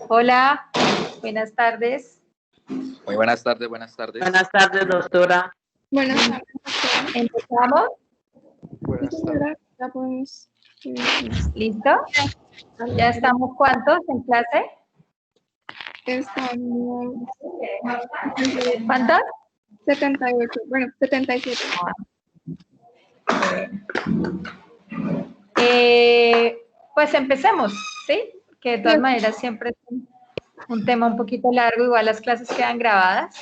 Hola, buenas tardes. Muy buenas tardes, buenas tardes. Buenas tardes, doctora. Buenas tardes, doctora. ¿Empezamos? Buenas Sí, señora, ya podemos. ¿Listo? ¿Ya estamos cuántos en clase? Estamos ¿Cuántos? 78, bueno, 77. Pues empecemos, ¿sí? Que de todas maneras siempre es un tema un poquito largo, igual las clases quedan grabadas.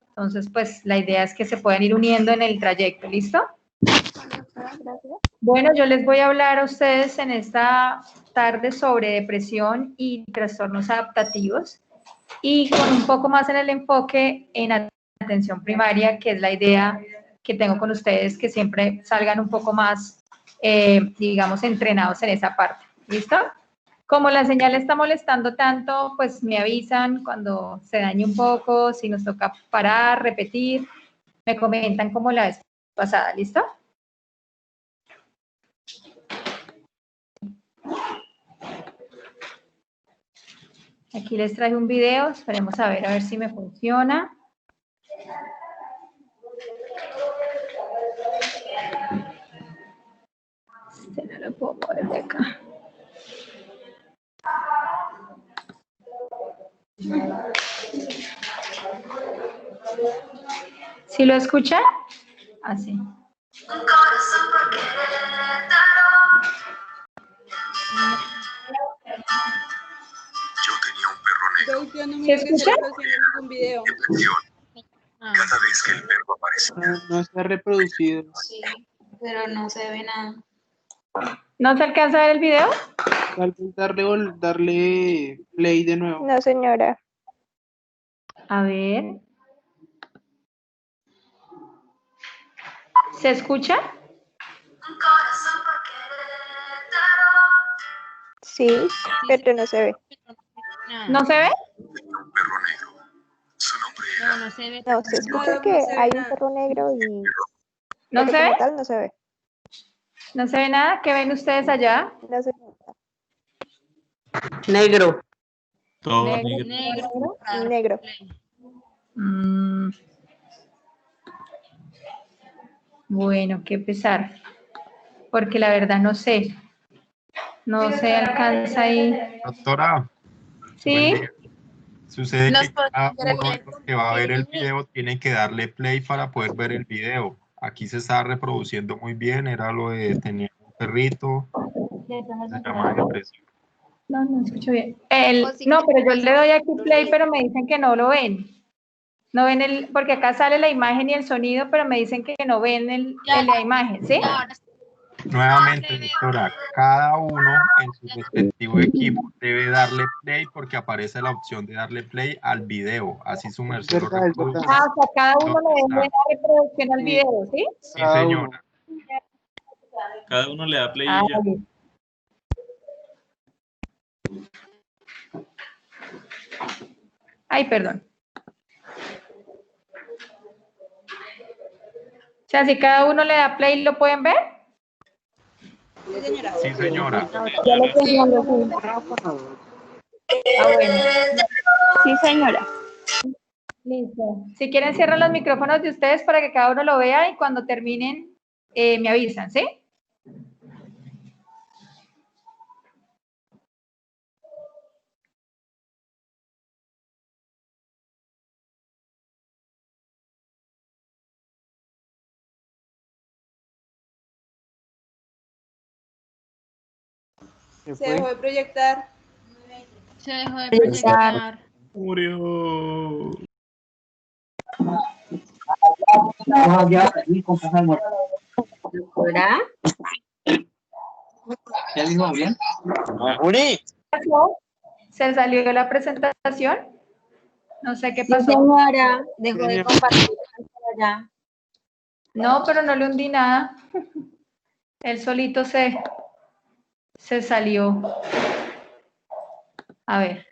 Entonces, pues la idea es que se puedan ir uniendo en el trayecto, ¿listo? Gracias. Bueno, yo les voy a hablar a ustedes en esta tarde sobre depresión y trastornos adaptativos y con un poco más en el enfoque en atención primaria, que es la idea que tengo con ustedes, que siempre salgan un poco más, digamos, entrenados en esa parte. ¿Listo? Como la señal está molestando tanto, pues me avisan cuando se dañe un poco, si nos toca parar, repetir, me comentan como la vez pasada. ¿Listo? Aquí les traje un video, esperemos a ver si me funciona. Este no lo puedo mover de acá. ¿Sí lo escuchan? Así. Yo no ¿Se miro que se escucha? reproduciendo ningún video. Cada vez que el perro aparece. No está reproducido. Sí, pero no se ve nada. ¿No se alcanza a ver el video? Tal vez darle play de nuevo. No, señora. A ver. ¿Se escucha? Sí, pero no se ve. ¿No se ve? Un perro negro. Su nombre era No, no se ve. No, se escucha No, que no se ve hay un nada. perro negro y ¿No pero se como ve? tal no se ve. ¿No se ve nada? ¿Qué ven ustedes allá? No se Negro. Todo ¿Negro? negro. Negro. negro. Mm. Bueno, qué pesar. Porque la verdad no sé. No se alcanza ahí. Doctora, ¿Sí? Sucede Nos que cada podemos uno ver de los que va a ver el video tiene que darle play para poder ver el video. Aquí se está reproduciendo muy bien, era lo de tener un perrito, se llama depresión. No, no escucho bien. O si No, pero yo quieres, le doy aquí play, pero me dicen que no lo ven. No ven porque acá sale la imagen y el sonido, pero me dicen que no ven la imagen, ¿sí? Nuevamente, doctora, cada uno en su respectivo equipo debe darle play porque aparece la opción de darle play al video. Así su merced lo Verdad, es reproduce. verdad. O sea, cada uno ¿Dónde le está? da la reproducción al Sí. video, ¿sí? Sí, Cada señora. Cada uno le da play Ah, y ya. listo. Ay, perdón. O sea, si cada uno le da play, ¿lo pueden ver? Sí, señora. Sí, señora. Ya lo tengo. Ah, bueno. sí, señora. Listo. Si quieren, cierran los micrófonos de ustedes para que cada uno lo vea y cuando terminen me avisan, ¿sí? ¿Qué Se dejó fue? de proyectar. Se dejó de Proyectar. proyectar. Murió. ¿Doctora? ¿Se salió de la presentación? No sé qué Sí, pasó. señora. Dejó de Señora. compartir ya. No, pero no le hundí nada. Él solito se salió. A ver.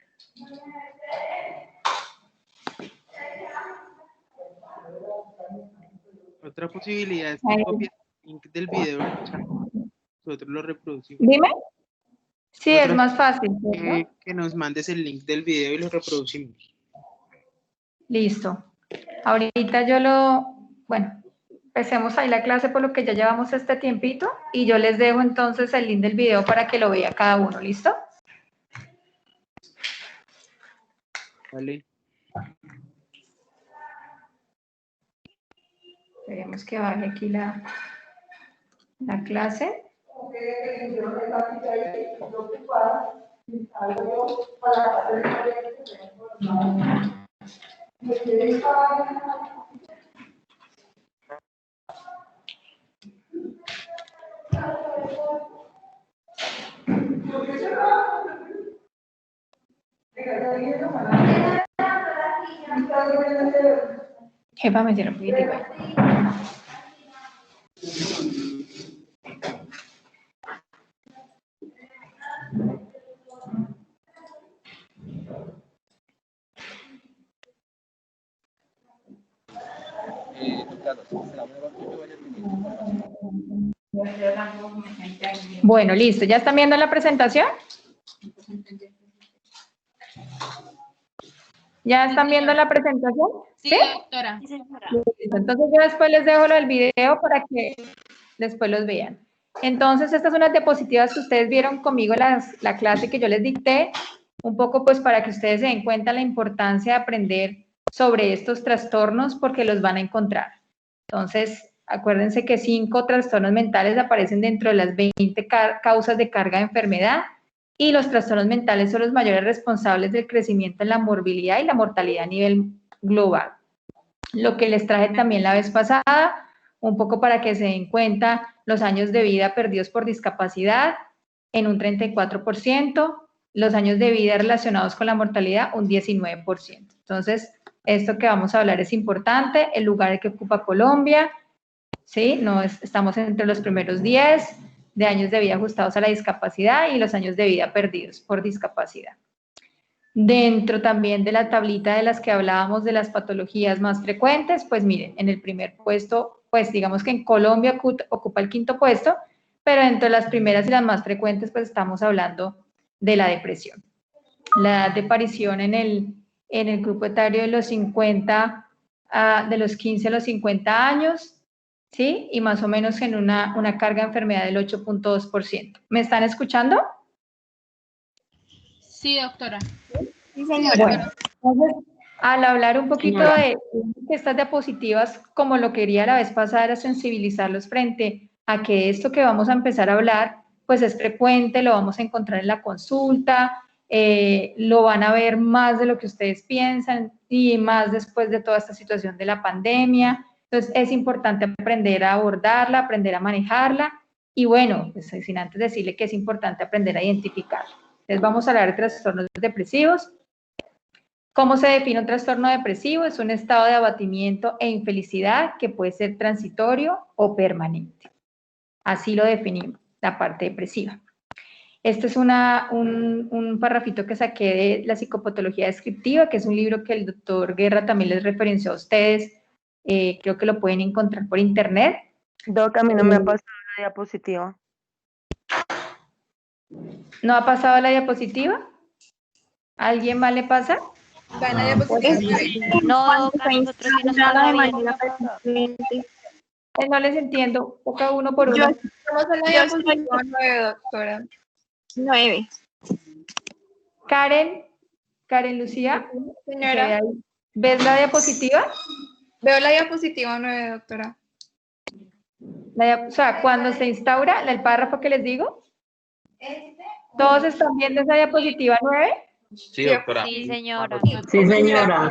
Otra posibilidad es Ahí. que copies el link del video en el chat. Nosotros lo reproducimos. Dime. Sí, es Otra más fácil, ¿cierto? que nos mandes el link del video y lo reproducimos. Listo. Ahorita bueno, empecemos ahí la clase por lo que ya llevamos este tiempito y yo les dejo entonces el link del video para que lo vea cada uno, ¿listo? Vale. Esperemos que baje aquí la clase. Jefa, me dieron un poquitico ahí. Bueno, listo. ¿Ya están viendo la presentación? ¿Ya están viendo la presentación? Sí, doctora. Sí, señora. Listo. Entonces yo después les dejo lo del video para que después los vean. Entonces, estas son las diapositivas que ustedes vieron conmigo la clase que yo les dicté, un poco pues para que ustedes se den cuenta la importancia de aprender sobre estos trastornos porque los van a encontrar. Entonces, acuérdense que 5 trastornos mentales aparecen dentro de las 20 causas de carga de enfermedad y los trastornos mentales son los mayores responsables del crecimiento en la morbilidad y la mortalidad a nivel global. Lo que les traje también la vez pasada, un poco para que se den cuenta los años de vida perdidos por discapacidad en un 34%, los años de vida relacionados con la mortalidad un 19%. Entonces, esto que vamos a hablar es importante, el lugar que ocupa Colombia, ¿sí? Estamos entre los primeros 10 de años de vida ajustados a la discapacidad y los años de vida perdidos por discapacidad. Dentro también de la tablita de las que hablábamos de las patologías más frecuentes, pues miren, en el primer puesto, pues digamos que en Colombia ocupa el 5.º puesto, pero entre las primeras y las más frecuentes, pues estamos hablando de la depresión. La edad de aparición en el grupo etario de los 50, de los 15 a los 50 años, ¿sí? Y más o menos en una carga de enfermedad del 8.2%. ¿Me están escuchando? Sí, doctora. Sí, señora. Bueno, Entonces, al hablar un poquito de estas diapositivas, como lo quería la vez pasada, era sensibilizarlos frente a que esto que vamos a empezar a hablar, pues es frecuente, lo vamos a encontrar en la consulta, lo van a ver más de lo que ustedes piensan y más después de toda esta situación de la pandemia. Entonces, es importante aprender a abordarla, aprender a manejarla y bueno, pues, sin antes decirle que es importante aprender a identificarla. Entonces, vamos a hablar de trastornos depresivos. ¿Cómo se define un trastorno depresivo? Es un estado de abatimiento e infelicidad que puede ser transitorio o permanente. Así lo definimos, la parte depresiva. Este es un parrafito que saqué de la psicopatología descriptiva, que es un libro que el doctor Guerra también les referenció a ustedes. Creo que lo pueden encontrar por internet. Doc, a mí no me ha pasado la diapositiva. ¿No ha pasado la diapositiva? ¿Alguien más le pasa? Va en la diapositiva. No, a nosotros sí nos pasa bien. No les entiendo, toca uno por uno. Estamos en la diapositiva 9, doctora. 9. Karen Lucía, Señora, ¿ves la diapositiva? veo la diapositiva 9, doctora. O sea, cuando se instaura el párrafo que les digo, ¿todos están viendo esa diapositiva 9? Sí, doctora. Sí, señora. Sí, señora.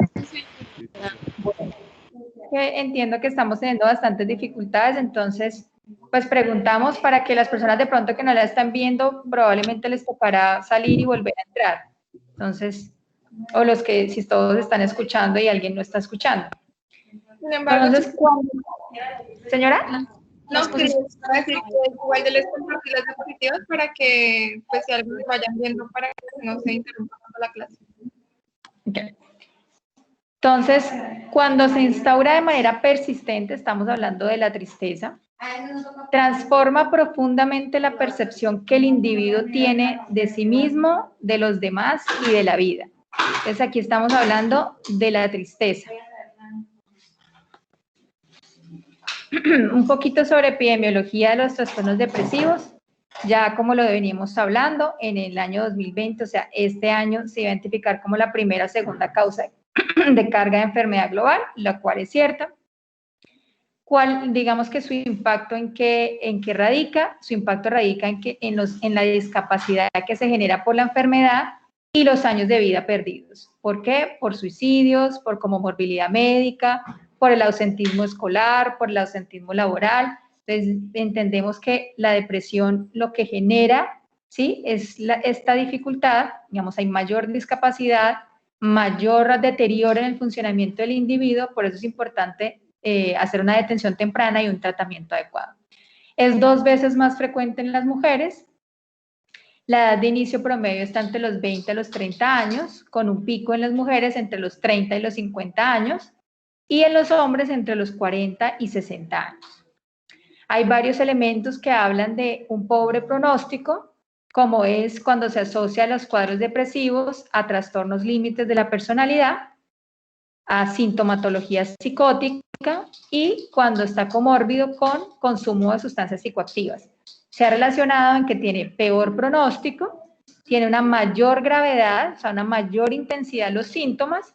Entiendo que estamos teniendo bastantes dificultades, entonces, pues preguntamos para que las personas de pronto que no la están viendo, probablemente les tocará salir y volver a entrar. Entonces, o los que, si todos están escuchando y alguien no está escuchando. Sin embargo, Entonces, ¿señora? no, que les voy a decir que igual de les compartir las diapositivas para que, pues, si algo vayan viendo para que no se interrumpa tanto la clase. Okay. Entonces, cuando se instaura de manera persistente, estamos hablando de la tristeza, transforma profundamente la percepción que el individuo tiene de sí mismo, de los demás y de la vida. Entonces, aquí estamos hablando de la tristeza. Un poquito sobre epidemiología de los trastornos depresivos. Ya como lo veníamos hablando, en el año 2020, o sea, este año se iba a identificar como la primera o segunda causa de carga de enfermedad global, la cual es cierta. Digamos que su impacto en qué radica, su impacto radica en la discapacidad que se genera por la enfermedad y los años de vida perdidos. ¿Por qué? Por suicidios, por comorbilidad médica, por el ausentismo escolar, por el ausentismo laboral. Entonces, entendemos que la depresión lo que genera, ¿sí?, es esta dificultad, digamos, hay mayor discapacidad, mayor deterioro en el funcionamiento del individuo, por eso es importante hacer una detención temprana y un tratamiento adecuado. Es 2 veces más frecuente en las mujeres. La edad de inicio promedio está entre los 20 a los 30 años, con un pico en las mujeres entre los 30 y los 50 años, y en los hombres entre los 40 y 60 años. Hay varios elementos que hablan de un pobre pronóstico, como es cuando se asocia a los cuadros depresivos a trastornos límites de la personalidad, a sintomatología psicótica y cuando está comórbido con consumo de sustancias psicoactivas. Se ha relacionado en que tiene peor pronóstico, tiene una mayor gravedad, o sea, una mayor intensidad de los síntomas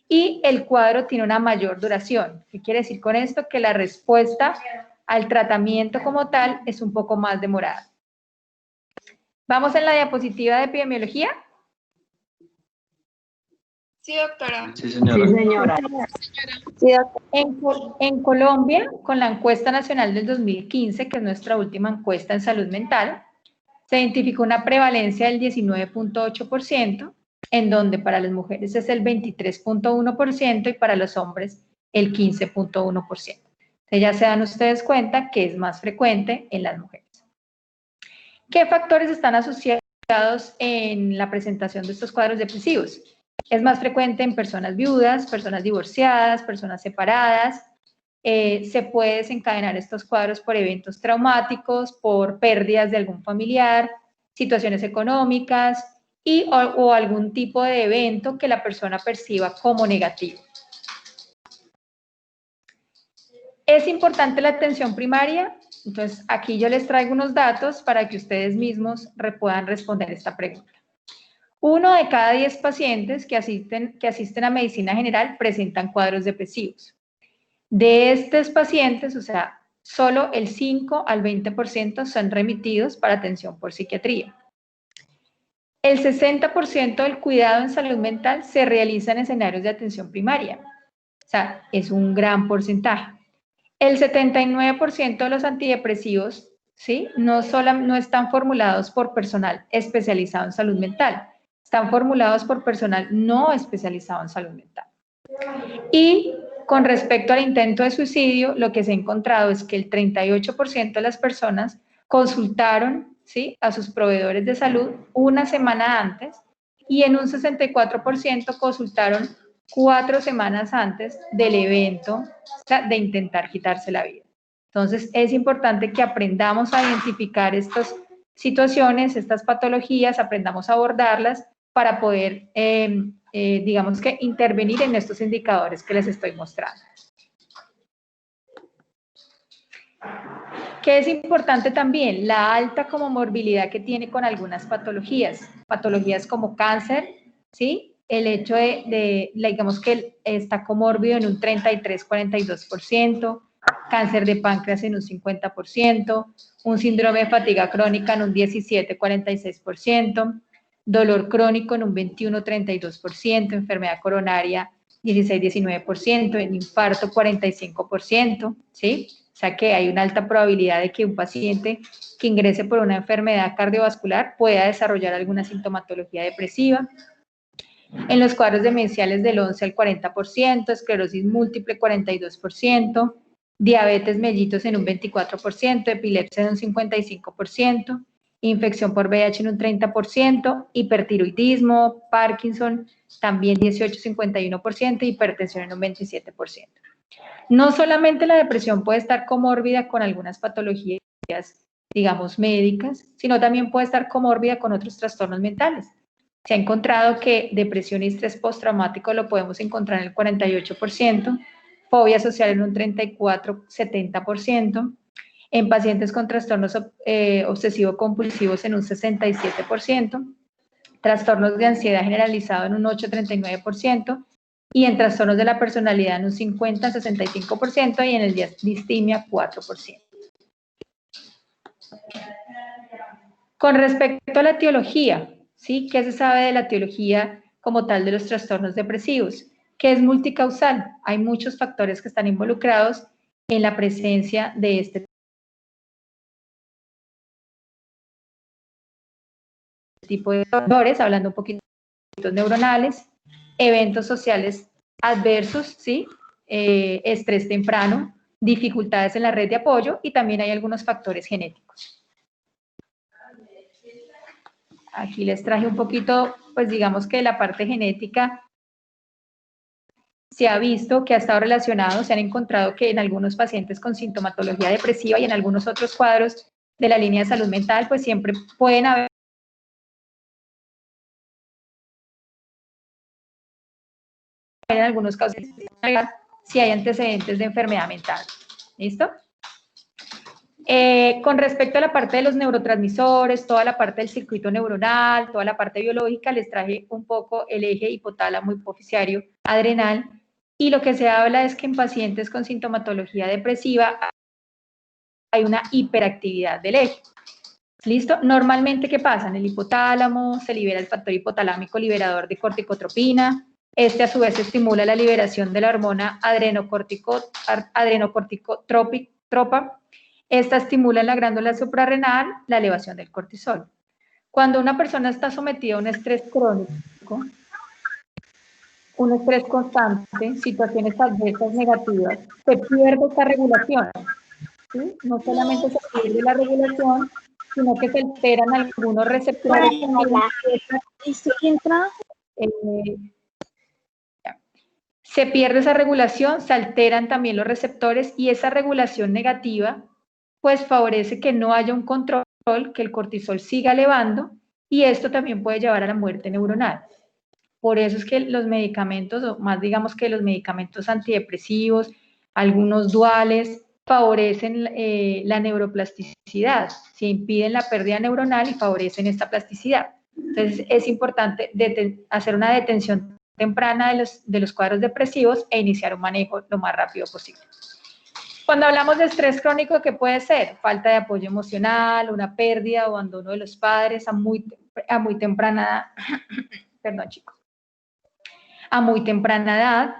y el cuadro tiene una mayor duración. ¿Qué quiere decir con esto? Que la respuesta al tratamiento como tal es un poco más demorada. ¿Vamos en la diapositiva de epidemiología? Sí, doctora. Sí, señora. Sí, señora. En Colombia, con la encuesta nacional del 2015, que es nuestra última encuesta en salud mental, se identificó una prevalencia del 19.8%, en donde para las mujeres es el 23.1% y para los hombres el 15.1%. Entonces ya se dan ustedes cuenta que es más frecuente en las mujeres. ¿Qué factores están asociados en la presentación de estos cuadros depresivos? Es más frecuente en personas viudas, personas divorciadas, personas separadas. Se puede desencadenar estos cuadros por eventos traumáticos, por pérdidas de algún familiar, situaciones económicas o algún tipo de evento que la persona perciba como negativo. ¿Es importante la atención primaria? Entonces, aquí yo les traigo unos datos para que ustedes mismos puedan responder esta pregunta. 1 de cada 10 pacientes que asisten a medicina general presentan cuadros depresivos. De estos pacientes, o sea, solo el 5 al 20% son remitidos para atención por psiquiatría. El 60% del cuidado en salud mental se realiza en escenarios de atención primaria. O sea, es un gran porcentaje. El 79% de los antidepresivos, ¿sí?, no están formulados por personal especializado en salud mental, están formulados por personal no especializado en salud mental. Y con respecto al intento de suicidio, lo que se ha encontrado es que el 38% de las personas consultaron, ¿sí?, a sus proveedores de salud una semana antes y en un 64% consultaron 4 semanas antes del evento de intentar quitarse la vida. Entonces, es importante que aprendamos a identificar estas situaciones, estas patologías, aprendamos a abordarlas para poder, digamos que, intervenir en estos indicadores que les estoy mostrando. ¿Qué es importante también? La alta comorbilidad que tiene con algunas patologías como cáncer, ¿sí? El hecho digamos que está comórbido en un 33-42%, cáncer de páncreas en un 50%, un síndrome de fatiga crónica en un 17-46%, dolor crónico en un 21-32%, enfermedad coronaria 16-19%, en infarto 45%, ¿sí? O sea que hay una alta probabilidad de que un paciente que ingrese por una enfermedad cardiovascular pueda desarrollar alguna sintomatología depresiva. En los cuadros demenciales del 11 al 40%, esclerosis múltiple 42%, diabetes mellitus en un 24%, epilepsia en un 55%, infección por VIH en un 30%, hipertiroidismo, Parkinson también 18-51%, hipertensión en un 27%. No solamente la depresión puede estar comórbida con algunas patologías, digamos, médicas, sino también puede estar comórbida con otros trastornos mentales. Se ha encontrado que depresión y estrés postraumático lo podemos encontrar en el 48%, fobia social en un 34-70%, en pacientes con trastornos obsesivo-compulsivos en un 67%, trastornos de ansiedad generalizado en un 8-39%, y en trastornos de la personalidad en un 50-65% y en el distimia 4%. Con respecto a la etiología, ¿sí? ¿Qué se sabe de la etiología como tal de los trastornos depresivos? Que es multicausal. Hay muchos factores que están involucrados en la presencia de este tipo de factores, hablando un poquito de neuronales, eventos sociales adversos, ¿sí? Estrés temprano, dificultades en la red de apoyo y también hay algunos factores genéticos. Aquí les traje un poquito, pues digamos que la parte genética se ha visto que ha estado relacionado, se han encontrado que en algunos pacientes con sintomatología depresiva y en algunos otros cuadros de la línea de salud mental, pues siempre pueden haber en algunos casos si hay antecedentes de enfermedad mental. ¿Listo? Con respecto a la parte de los neurotransmisores, toda la parte del circuito neuronal, toda la parte biológica, les traje un poco el eje hipotálamo hipoficiario adrenal y lo que se habla es que en pacientes con sintomatología depresiva hay una hiperactividad del eje. ¿Listo? Normalmente, ¿qué pasa? En el hipotálamo se libera el factor hipotalámico liberador de corticotropina. Este, a su vez, estimula la liberación de la hormona adrenocorticotropa. Esta estimula en la glándula suprarrenal la elevación del cortisol. Cuando una persona está sometida a un estrés crónico, un estrés constante, situaciones adversas negativas, se pierde esta regulación. ¿Sí? No solamente se pierde la regulación, sino que se alteran algunos receptores. Se pierde esa regulación, se alteran también los receptores y esa regulación negativa pues favorece que no haya un control, que el cortisol siga elevando y esto también puede llevar a la muerte neuronal. Por eso es que los medicamentos, o más digamos que los medicamentos antidepresivos, algunos duales, favorecen la neuroplasticidad, se impiden la pérdida neuronal y favorecen esta plasticidad. Entonces, es importante hacer una detención temprana de los cuadros depresivos e iniciar un manejo lo más rápido posible. Cuando hablamos de estrés crónico, ¿qué puede ser? Falta de apoyo emocional, una pérdida o abandono de los padres a muy temprana perdón, chicos, a muy temprana edad.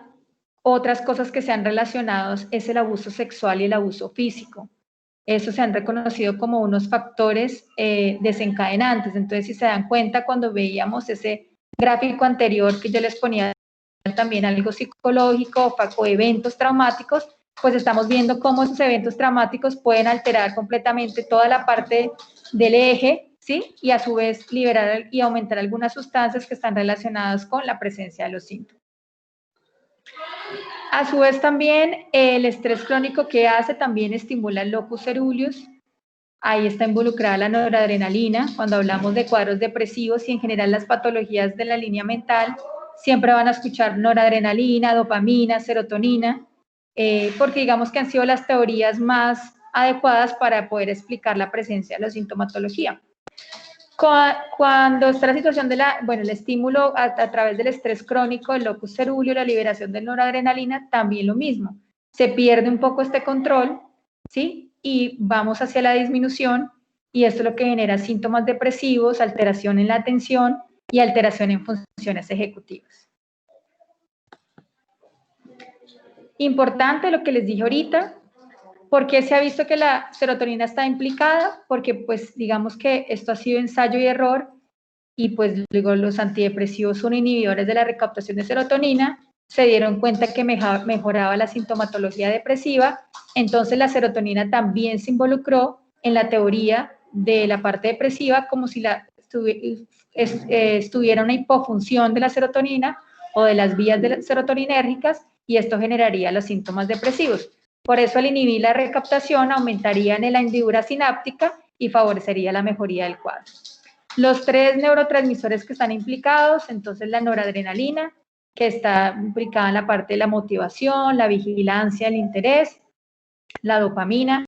Otras cosas que se han relacionado es el abuso sexual y el abuso físico. Eso se han reconocido como unos factores desencadenantes. Entonces, si se dan cuenta, cuando veíamos ese gráfico anterior que yo les ponía también algo psicológico o eventos traumáticos, pues estamos viendo cómo esos eventos traumáticos pueden alterar completamente toda la parte del eje, ¿sí? Y a su vez liberar y aumentar algunas sustancias que están relacionadas con la presencia de los síntomas. A su vez también el estrés crónico que hace también estimula el locus coeruleus. Ahí está involucrada la noradrenalina. Cuando hablamos de cuadros depresivos y en general las patologías de la línea mental, siempre van a escuchar noradrenalina, dopamina, serotonina, porque digamos que han sido las teorías más adecuadas para poder explicar la presencia de la sintomatología. Cuando está la situación de el estímulo a través del estrés crónico, el locus coeruleus, la liberación de noradrenalina, también lo mismo. Se pierde un poco este control, ¿sí? Y vamos hacia la disminución, y esto es lo que genera síntomas depresivos, alteración en la atención y alteración en funciones ejecutivas. Importante lo que les dije ahorita. ¿Por qué se ha visto que la serotonina está implicada? Porque pues digamos que esto ha sido ensayo y error, y pues digo, los antidepresivos son inhibidores de la recaptación de serotonina, se dieron cuenta que mejoraba la sintomatología depresiva, entonces la serotonina también se involucró en la teoría de la parte depresiva, como si estuviera una hipofunción de la serotonina o de las vías serotoninérgicas, y esto generaría los síntomas depresivos. Por eso, al inhibir la recaptación, aumentaría en la hendidura sináptica y favorecería la mejoría del cuadro. Los 3 neurotransmisores que están implicados, entonces la noradrenalina, que está implicada en la parte de la motivación, la vigilancia, el interés, la dopamina,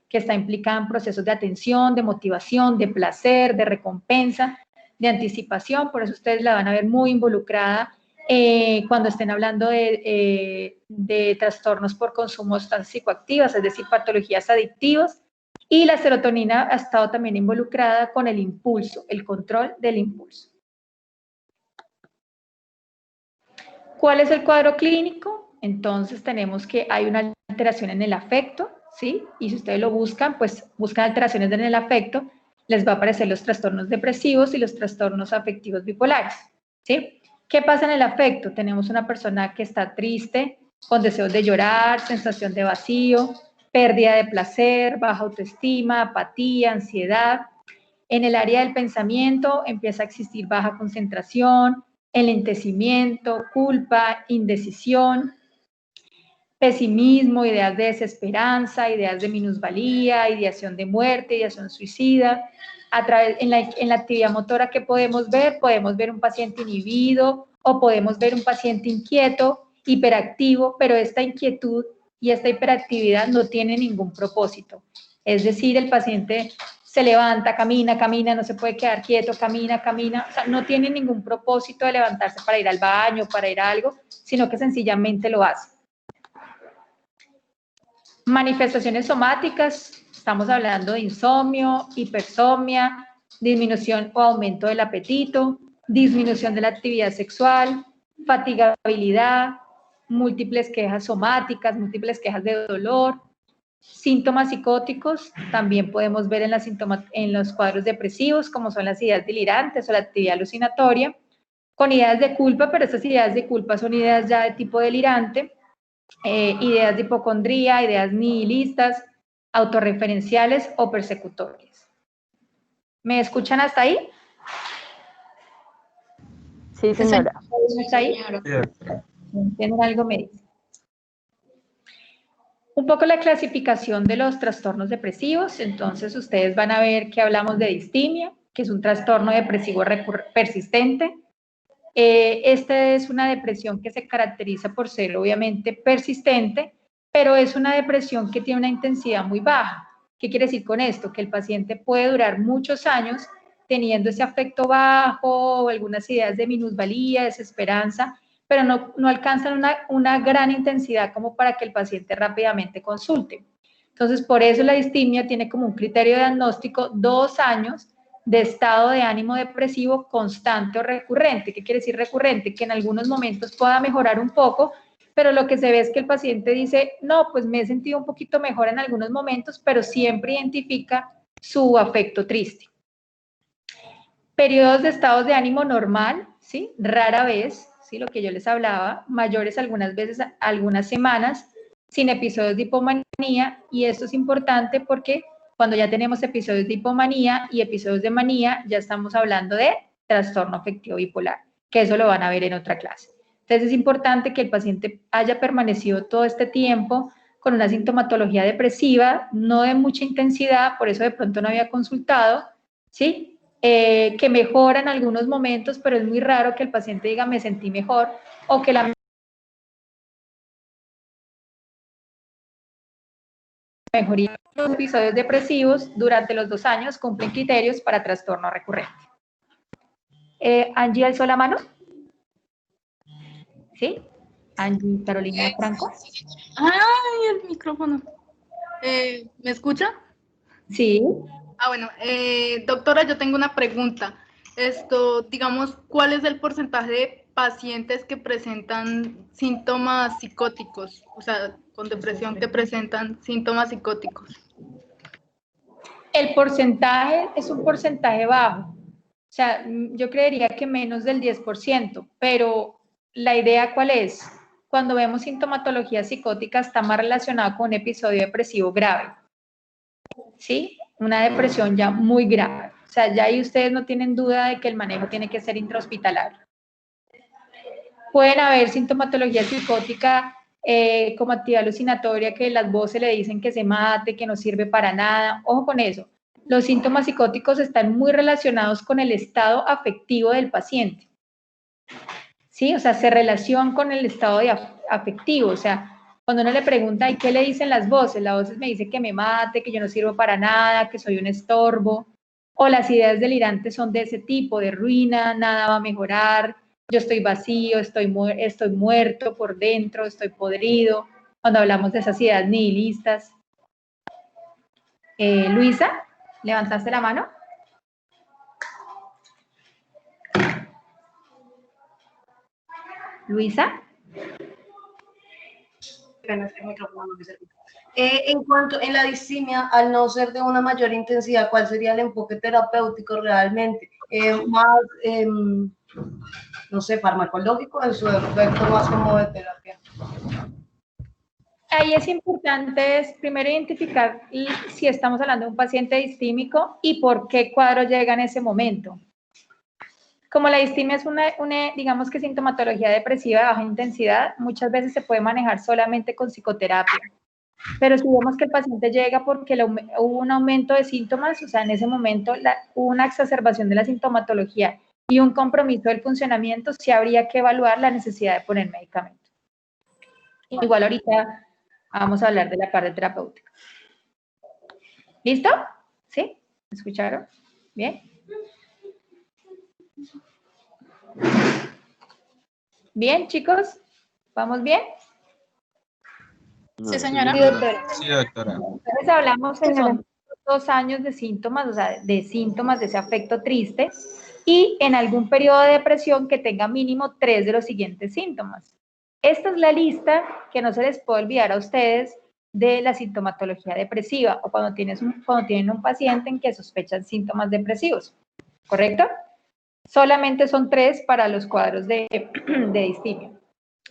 que está implicada en procesos de atención, de motivación, de placer, de recompensa, de anticipación, por eso ustedes la van a ver muy involucrada cuando estén hablando de trastornos por consumo de sustancias psicoactivas, es decir, patologías adictivas, y la serotonina ha estado también involucrada con el impulso, el control del impulso. ¿Cuál es el cuadro clínico? Entonces tenemos que hay una alteración en el afecto, ¿sí? Y si ustedes lo buscan, pues buscan alteraciones en el afecto, les va a aparecer los trastornos depresivos y los trastornos afectivos bipolares, ¿sí? ¿Qué pasa en el afecto? Tenemos una persona que está triste, con deseos de llorar, sensación de vacío, pérdida de placer, baja autoestima, apatía, ansiedad. En el área del pensamiento empieza a existir baja concentración, enlentecimiento, culpa, indecisión, pesimismo, ideas de desesperanza, ideas de minusvalía, ideación de muerte, ideación suicida. En la actividad motora que podemos ver un paciente inhibido o podemos ver un paciente inquieto, hiperactivo, pero esta inquietud y esta hiperactividad no tiene ningún propósito. Es decir, el paciente se levanta, camina, no se puede quedar quieto, camina, o sea, no tiene ningún propósito de levantarse para ir al baño, para ir a algo, sino que sencillamente lo hace. Manifestaciones somáticas, estamos hablando de insomnio, hipersomnia, disminución o aumento del apetito, disminución de la actividad sexual, fatigabilidad, múltiples quejas somáticas, múltiples quejas de dolor, síntomas psicóticos, también podemos ver en los cuadros depresivos, como son las ideas delirantes o la actividad alucinatoria, con ideas de culpa, pero estas ideas de culpa son ideas ya de tipo delirante, ideas de hipocondría, ideas nihilistas, autorreferenciales o persecutorias. ¿Me escuchan hasta ahí? Sí, señora. ¿Está ahí? ¿Entienden algo? Me dice. Un poco la clasificación de los trastornos depresivos. Entonces, ustedes van a ver que hablamos de distimia, que es un trastorno depresivo persistente. Esta es una depresión que se caracteriza por ser obviamente persistente, pero es una depresión que tiene una intensidad muy baja. ¿Qué quiere decir con esto? Que el paciente puede durar muchos años teniendo ese afecto bajo, o algunas ideas de minusvalía, desesperanza, pero no alcanzan una gran intensidad como para que el paciente rápidamente consulte. Entonces, por eso la distimia tiene como un criterio diagnóstico 2 años de estado de ánimo depresivo constante o recurrente. ¿Qué quiere decir recurrente? Que en algunos momentos pueda mejorar un poco, pero lo que se ve es que el paciente dice, no, pues me he sentido un poquito mejor en algunos momentos, pero siempre identifica su afecto triste. Periodos de estados de ánimo normal, ¿sí? Rara vez, ¿sí? Lo que yo les hablaba, mayores algunas veces, algunas semanas, sin episodios de hipomanía, y esto es importante porque cuando ya tenemos episodios de hipomanía y episodios de manía, ya estamos hablando de trastorno afectivo bipolar, que eso lo van a ver en otra clase. Entonces es importante que el paciente haya permanecido todo este tiempo con una sintomatología depresiva, no de mucha intensidad, por eso de pronto no había consultado, ¿sí? Que mejora en algunos momentos, pero es muy raro que el paciente diga me sentí mejor, o que la mejoría de los episodios depresivos durante los 2 años cumplen criterios para trastorno recurrente. Angie alzó la mano. ¿Sí? Angie Carolina Franco. ¡Ay, el micrófono! ¿Me escucha? Sí. Bueno, doctora, yo tengo una pregunta. Digamos, ¿cuál es el porcentaje de pacientes que presentan síntomas psicóticos? O sea, con depresión que presentan síntomas psicóticos. El porcentaje es un porcentaje bajo. O sea, yo creería que menos del 10%, pero la idea ¿cuál es? Cuando vemos sintomatología psicótica está más relacionado con un episodio depresivo grave. ¿Sí? Una depresión ya muy grave. O sea, ya ahí ustedes no tienen duda de que el manejo tiene que ser intrahospitalario. Pueden haber sintomatología psicótica como actividad alucinatoria, que las voces le dicen que se mate, que no sirve para nada. Ojo con eso. Los síntomas psicóticos están muy relacionados con el estado afectivo del paciente. ¿Sí? O sea, se relacionan con el estado afectivo. O sea, cuando uno le pregunta, ¿y qué le dicen las voces? Las voces me dicen que me mate, que yo no sirvo para nada, que soy un estorbo. O las ideas delirantes son de ese tipo, de ruina, nada va a mejorar, yo estoy vacío, estoy muerto por dentro, estoy podrido. Cuando hablamos de esas ideas nihilistas. Luisa, ¿levantaste la mano? Luisa. En la distimia, al no ser de una mayor intensidad, ¿cuál sería el enfoque terapéutico realmente? Más, no sé, farmacológico, en su efecto más como de terapia. Ahí es importante primero identificar si estamos hablando de un paciente distímico y por qué cuadro llega en ese momento. Como la distimia es una digamos que sintomatología depresiva de baja intensidad, muchas veces se puede manejar solamente con psicoterapia. Pero si vemos que el paciente llega porque hubo un aumento de síntomas, o sea, en ese momento hubo una exacerbación de la sintomatología y un compromiso del funcionamiento, sí habría que evaluar la necesidad de poner medicamento. Igual ahorita vamos a hablar de la parte terapéutica. ¿Listo? ¿Sí? ¿Me escucharon? ¿Bien? ¿Bien, chicos? ¿Vamos bien? Sí, señora. Sí, doctora. Sí, doctora. Entonces hablamos que son 2 años de síntomas, o sea, de síntomas de ese afecto triste, y en algún periodo de depresión que tenga mínimo 3 de los siguientes síntomas. Esta es la lista que no se les puede olvidar a ustedes de la sintomatología depresiva, o cuando tienen un paciente en que sospechan síntomas depresivos, ¿correcto? Solamente son 3 para los cuadros de distimia.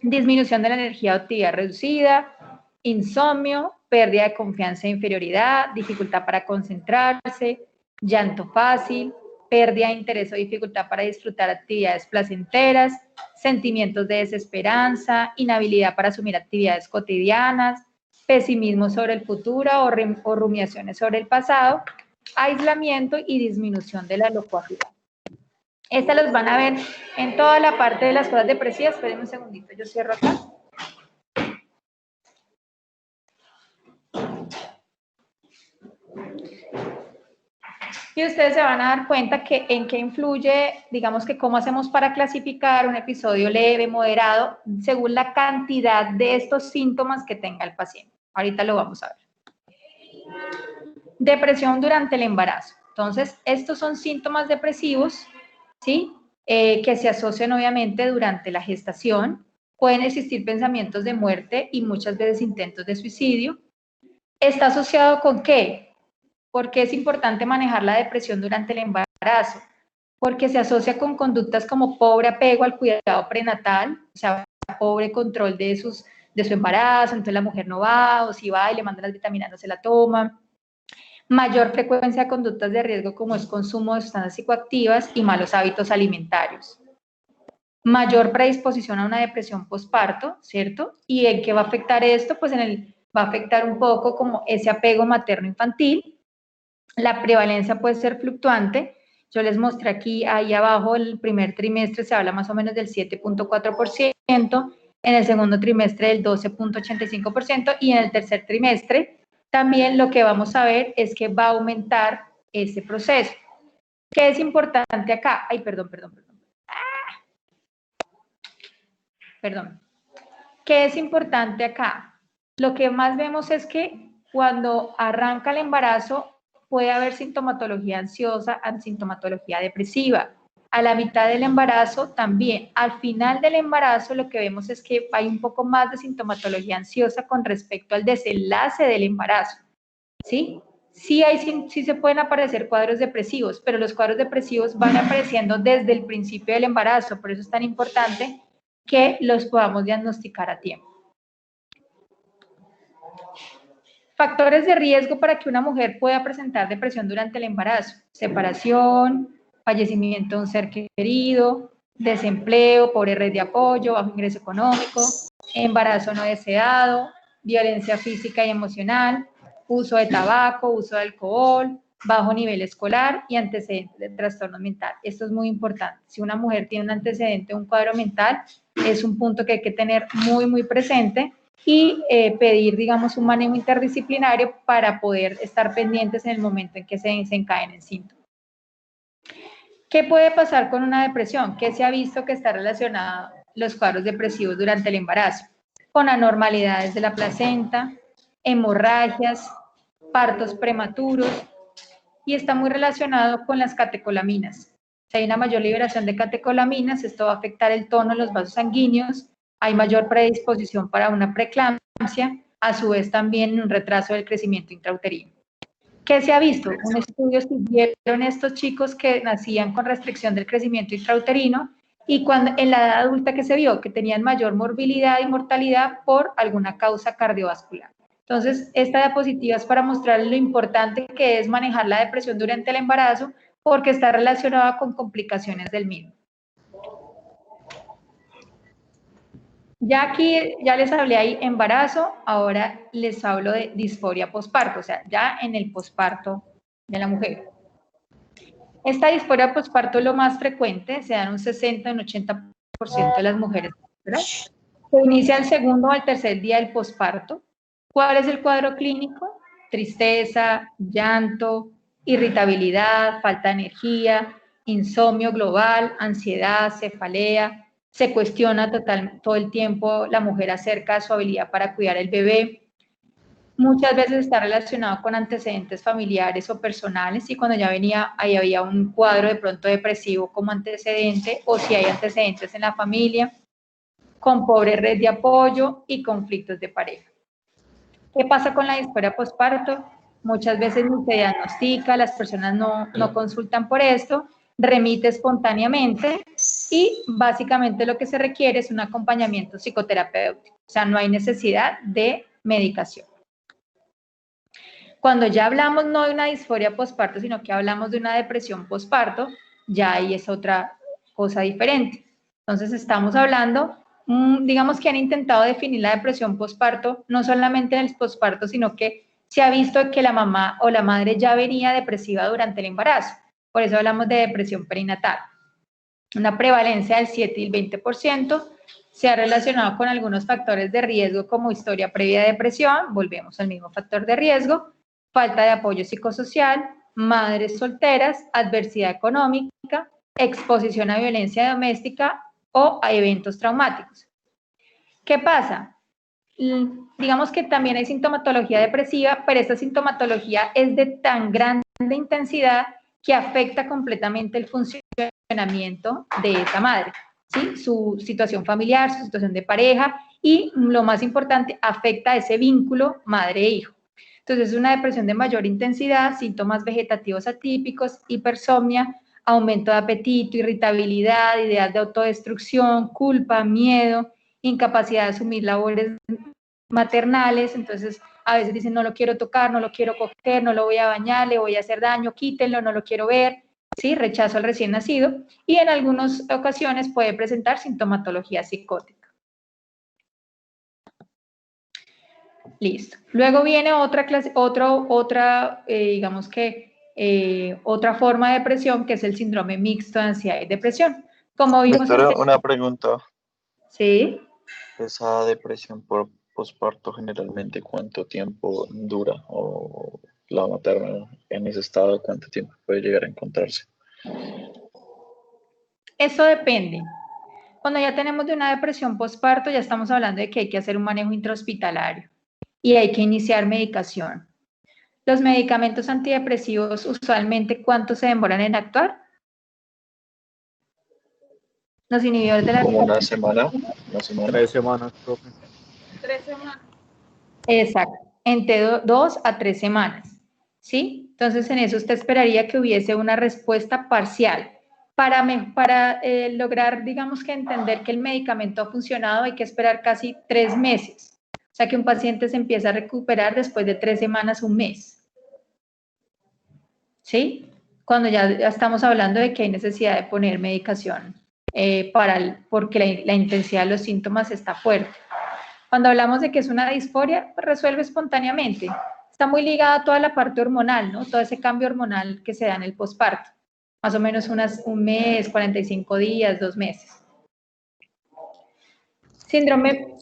Disminución de la energía o actividad reducida, insomnio, pérdida de confianza e inferioridad, dificultad para concentrarse, llanto fácil, pérdida de interés o dificultad para disfrutar actividades placenteras, sentimientos de desesperanza, inhabilidad para asumir actividades cotidianas, pesimismo sobre el futuro o rumiaciones sobre el pasado, aislamiento y disminución de la locuacidad. Estas los van a ver en toda la parte de las cosas depresivas. Espérenme un segundito, yo cierro acá. Y ustedes se van a dar cuenta que en qué influye, digamos que cómo hacemos para clasificar un episodio leve, moderado, según la cantidad de estos síntomas que tenga el paciente. Ahorita lo vamos a ver. Depresión durante el embarazo. Entonces, estos son síntomas depresivos, ¿sí? Que se asocian obviamente durante la gestación. Pueden existir pensamientos de muerte y muchas veces intentos de suicidio. ¿Está asociado con qué? ¿Por qué es importante manejar la depresión durante el embarazo? Porque se asocia con conductas como pobre apego al cuidado prenatal, o sea, pobre control de su embarazo, entonces la mujer no va, o si va y le mandan las vitaminas no se la toma. Mayor frecuencia de conductas de riesgo como es consumo de sustancias psicoactivas y malos hábitos alimentarios. Mayor predisposición a una depresión posparto, ¿cierto? ¿Y en qué va a afectar esto? Pues va a afectar un poco como ese apego materno-infantil. La prevalencia puede ser fluctuante. Yo les mostré aquí, ahí abajo, el primer trimestre se habla más o menos del 7.4%, en el segundo trimestre del 12.85% y en el tercer trimestre también lo que vamos a ver es que va a aumentar ese proceso. ¿Qué es importante acá? Ay, perdón. Perdón. ¿Qué es importante acá? Lo que más vemos es que cuando arranca el embarazo puede haber sintomatología ansiosa, sintomatología depresiva. A la mitad del embarazo también. Al final del embarazo lo que vemos es que hay un poco más de sintomatología ansiosa con respecto al desenlace del embarazo. ¿Sí? Sí se pueden aparecer cuadros depresivos, pero los cuadros depresivos van apareciendo desde el principio del embarazo, por eso es tan importante que los podamos diagnosticar a tiempo. Factores de riesgo para que una mujer pueda presentar depresión durante el embarazo: separación, fallecimiento de un ser querido, desempleo, pobre red de apoyo, bajo ingreso económico, embarazo no deseado, violencia física y emocional, uso de tabaco, uso de alcohol, bajo nivel escolar y antecedentes de trastorno mental. Esto es muy importante. Si una mujer tiene un antecedente de un cuadro mental, es un punto que hay que tener muy, muy presente y pedir, digamos, un manejo interdisciplinario para poder estar pendientes en el momento en que se desencadenen síntomas. ¿Qué puede pasar con una depresión? ¿Qué se ha visto que está relacionado los cuadros depresivos durante el embarazo? Con anormalidades de la placenta, hemorragias, partos prematuros, y está muy relacionado con las catecolaminas. Si hay una mayor liberación de catecolaminas, esto va a afectar el tono de los vasos sanguíneos, hay mayor predisposición para una preeclampsia, a su vez también un retraso del crecimiento intrauterino. ¿Qué se ha visto? Un estudio siguieron estos chicos que nacían con restricción del crecimiento intrauterino y en la edad adulta que se vio que tenían mayor morbilidad y mortalidad por alguna causa cardiovascular. Entonces, esta diapositiva es para mostrarles lo importante que es manejar la depresión durante el embarazo porque está relacionada con complicaciones del mismo. Ya aquí, ya les hablé ahí embarazo, ahora les hablo de disforia posparto, o sea, ya en el posparto de la mujer. Esta disforia posparto es lo más frecuente, se da en un 60, un 80% de las mujeres, ¿verdad? Se inicia el segundo o el tercer día del posparto. ¿Cuál es el cuadro clínico? Tristeza, llanto, irritabilidad, falta de energía, insomnio global, ansiedad, cefalea. Se cuestiona todo el tiempo la mujer acerca de su habilidad para cuidar el bebé. Muchas veces está relacionado con antecedentes familiares o personales y cuando ya ahí había un cuadro de pronto depresivo como antecedente o si hay antecedentes en la familia, con pobre red de apoyo y conflictos de pareja. ¿Qué pasa con la disforia posparto? Muchas veces no se diagnostica, las personas no consultan por esto, remite espontáneamente y básicamente lo que se requiere es un acompañamiento psicoterapéutico, o sea, no hay necesidad de medicación. Cuando ya hablamos no de una disforia posparto, sino que hablamos de una depresión posparto, ya ahí es otra cosa diferente. Entonces estamos hablando, digamos que han intentado definir la depresión posparto, no solamente en el posparto, sino que se ha visto que la mamá o la madre ya venía depresiva durante el embarazo. Por eso hablamos de depresión perinatal. Una prevalencia del 7 y el 20%, se ha relacionado con algunos factores de riesgo como historia previa de depresión, volvemos al mismo factor de riesgo, falta de apoyo psicosocial, madres solteras, adversidad económica, exposición a violencia doméstica o a eventos traumáticos. ¿Qué pasa? Digamos que también hay sintomatología depresiva, pero esta sintomatología es de tan grande intensidad que afecta completamente el funcionamiento de esa madre, ¿sí? Su situación familiar, su situación de pareja y, lo más importante, afecta a ese vínculo madre-hijo. Entonces, es una depresión de mayor intensidad, síntomas vegetativos atípicos, hipersomnia, aumento de apetito, irritabilidad, ideas de autodestrucción, culpa, miedo, incapacidad de asumir labores maternales. Entonces, a veces dicen, no lo quiero tocar, no lo quiero coger, no lo voy a bañar, le voy a hacer daño, quítenlo, no lo quiero ver, ¿sí? Rechazo al recién nacido, y en algunas ocasiones puede presentar sintomatología psicótica. Listo. Luego viene otra clase, digamos que otra forma de depresión, que es el síndrome mixto de ansiedad y depresión. Como vimos. Doctora, una pregunta. Sí. ¿Esa depresión por posparto generalmente cuánto tiempo dura, o la materna en ese estado cuánto tiempo puede llegar a encontrarse? Eso depende. Cuando ya tenemos de una depresión posparto, ya estamos hablando de que hay que hacer un manejo intrahospitalario y hay que iniciar medicación. Los medicamentos antidepresivos, usualmente, ¿cuánto se demoran en actuar? Los inhibidores de la... ¿Como una semana? 3 semanas, profe. 3 semanas. Exacto, entre 2 a 3 semanas, ¿sí? Entonces, en eso usted esperaría que hubiese una respuesta parcial. Para lograr, digamos que entender que el medicamento ha funcionado, hay que esperar casi 3 meses. O sea, que un paciente se empieza a recuperar después de 3 semanas, un mes. ¿Sí? Cuando ya estamos hablando de que hay necesidad de poner medicación porque la intensidad de los síntomas está fuerte. Cuando hablamos de que es una disforia, pues resuelve espontáneamente. Está muy ligada a toda la parte hormonal, ¿no? Todo ese cambio hormonal que se da en el posparto. Más o menos un mes, 45 días, 2 meses. Síndrome...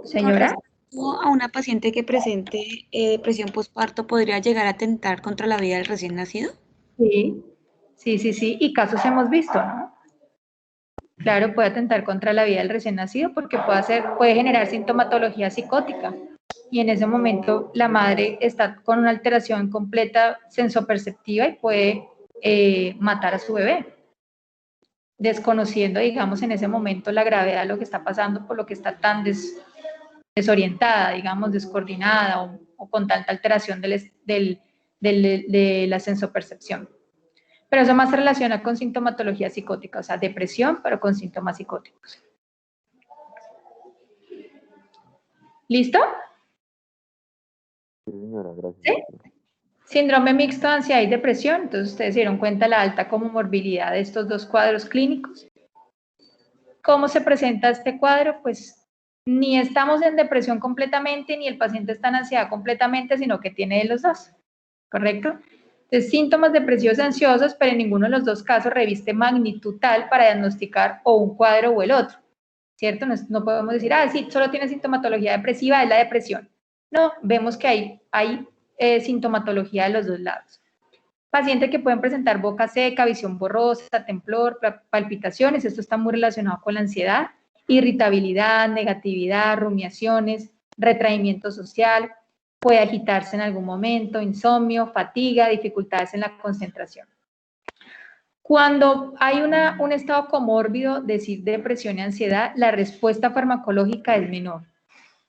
Señora. A una paciente que presente depresión posparto, ¿podría llegar a atentar contra la vida del recién nacido? Sí, sí. Y casos hemos visto, ¿no? Claro, puede atentar contra la vida del recién nacido porque puede generar sintomatología psicótica. Y en ese momento la madre está con una alteración completa sensoperceptiva y puede matar a su bebé, desconociendo, digamos, en ese momento la gravedad de lo que está pasando, por lo que está tan desorientada, digamos, descoordinada o con tanta alteración de la sensopercepción. Pero eso más se relaciona con sintomatología psicótica, o sea, depresión, pero con síntomas psicóticos. ¿Listo? Sí, señora, gracias. ¿Sí? Síndrome mixto de ansiedad y depresión. Entonces, ustedes se dieron cuenta la alta comorbilidad de estos dos cuadros clínicos. ¿Cómo se presenta este cuadro? Pues ni estamos en depresión completamente, ni el paciente está en ansiedad completamente, sino que tiene de los dos, ¿correcto? Entonces, síntomas depresivos y ansiosos, pero en ninguno de los dos casos reviste magnitud tal para diagnosticar o un cuadro o el otro, ¿cierto? No podemos decir, sí, solo tiene sintomatología depresiva, es la depresión. No, vemos que hay sintomatología de los dos lados. Pacientes que pueden presentar boca seca, visión borrosa, temblor, palpitaciones, esto está muy relacionado con la ansiedad, irritabilidad, negatividad, rumiaciones, retraimiento social, puede agitarse en algún momento, insomnio, fatiga, dificultades en la concentración. Cuando hay un estado comórbido, decir depresión y ansiedad, la respuesta farmacológica es menor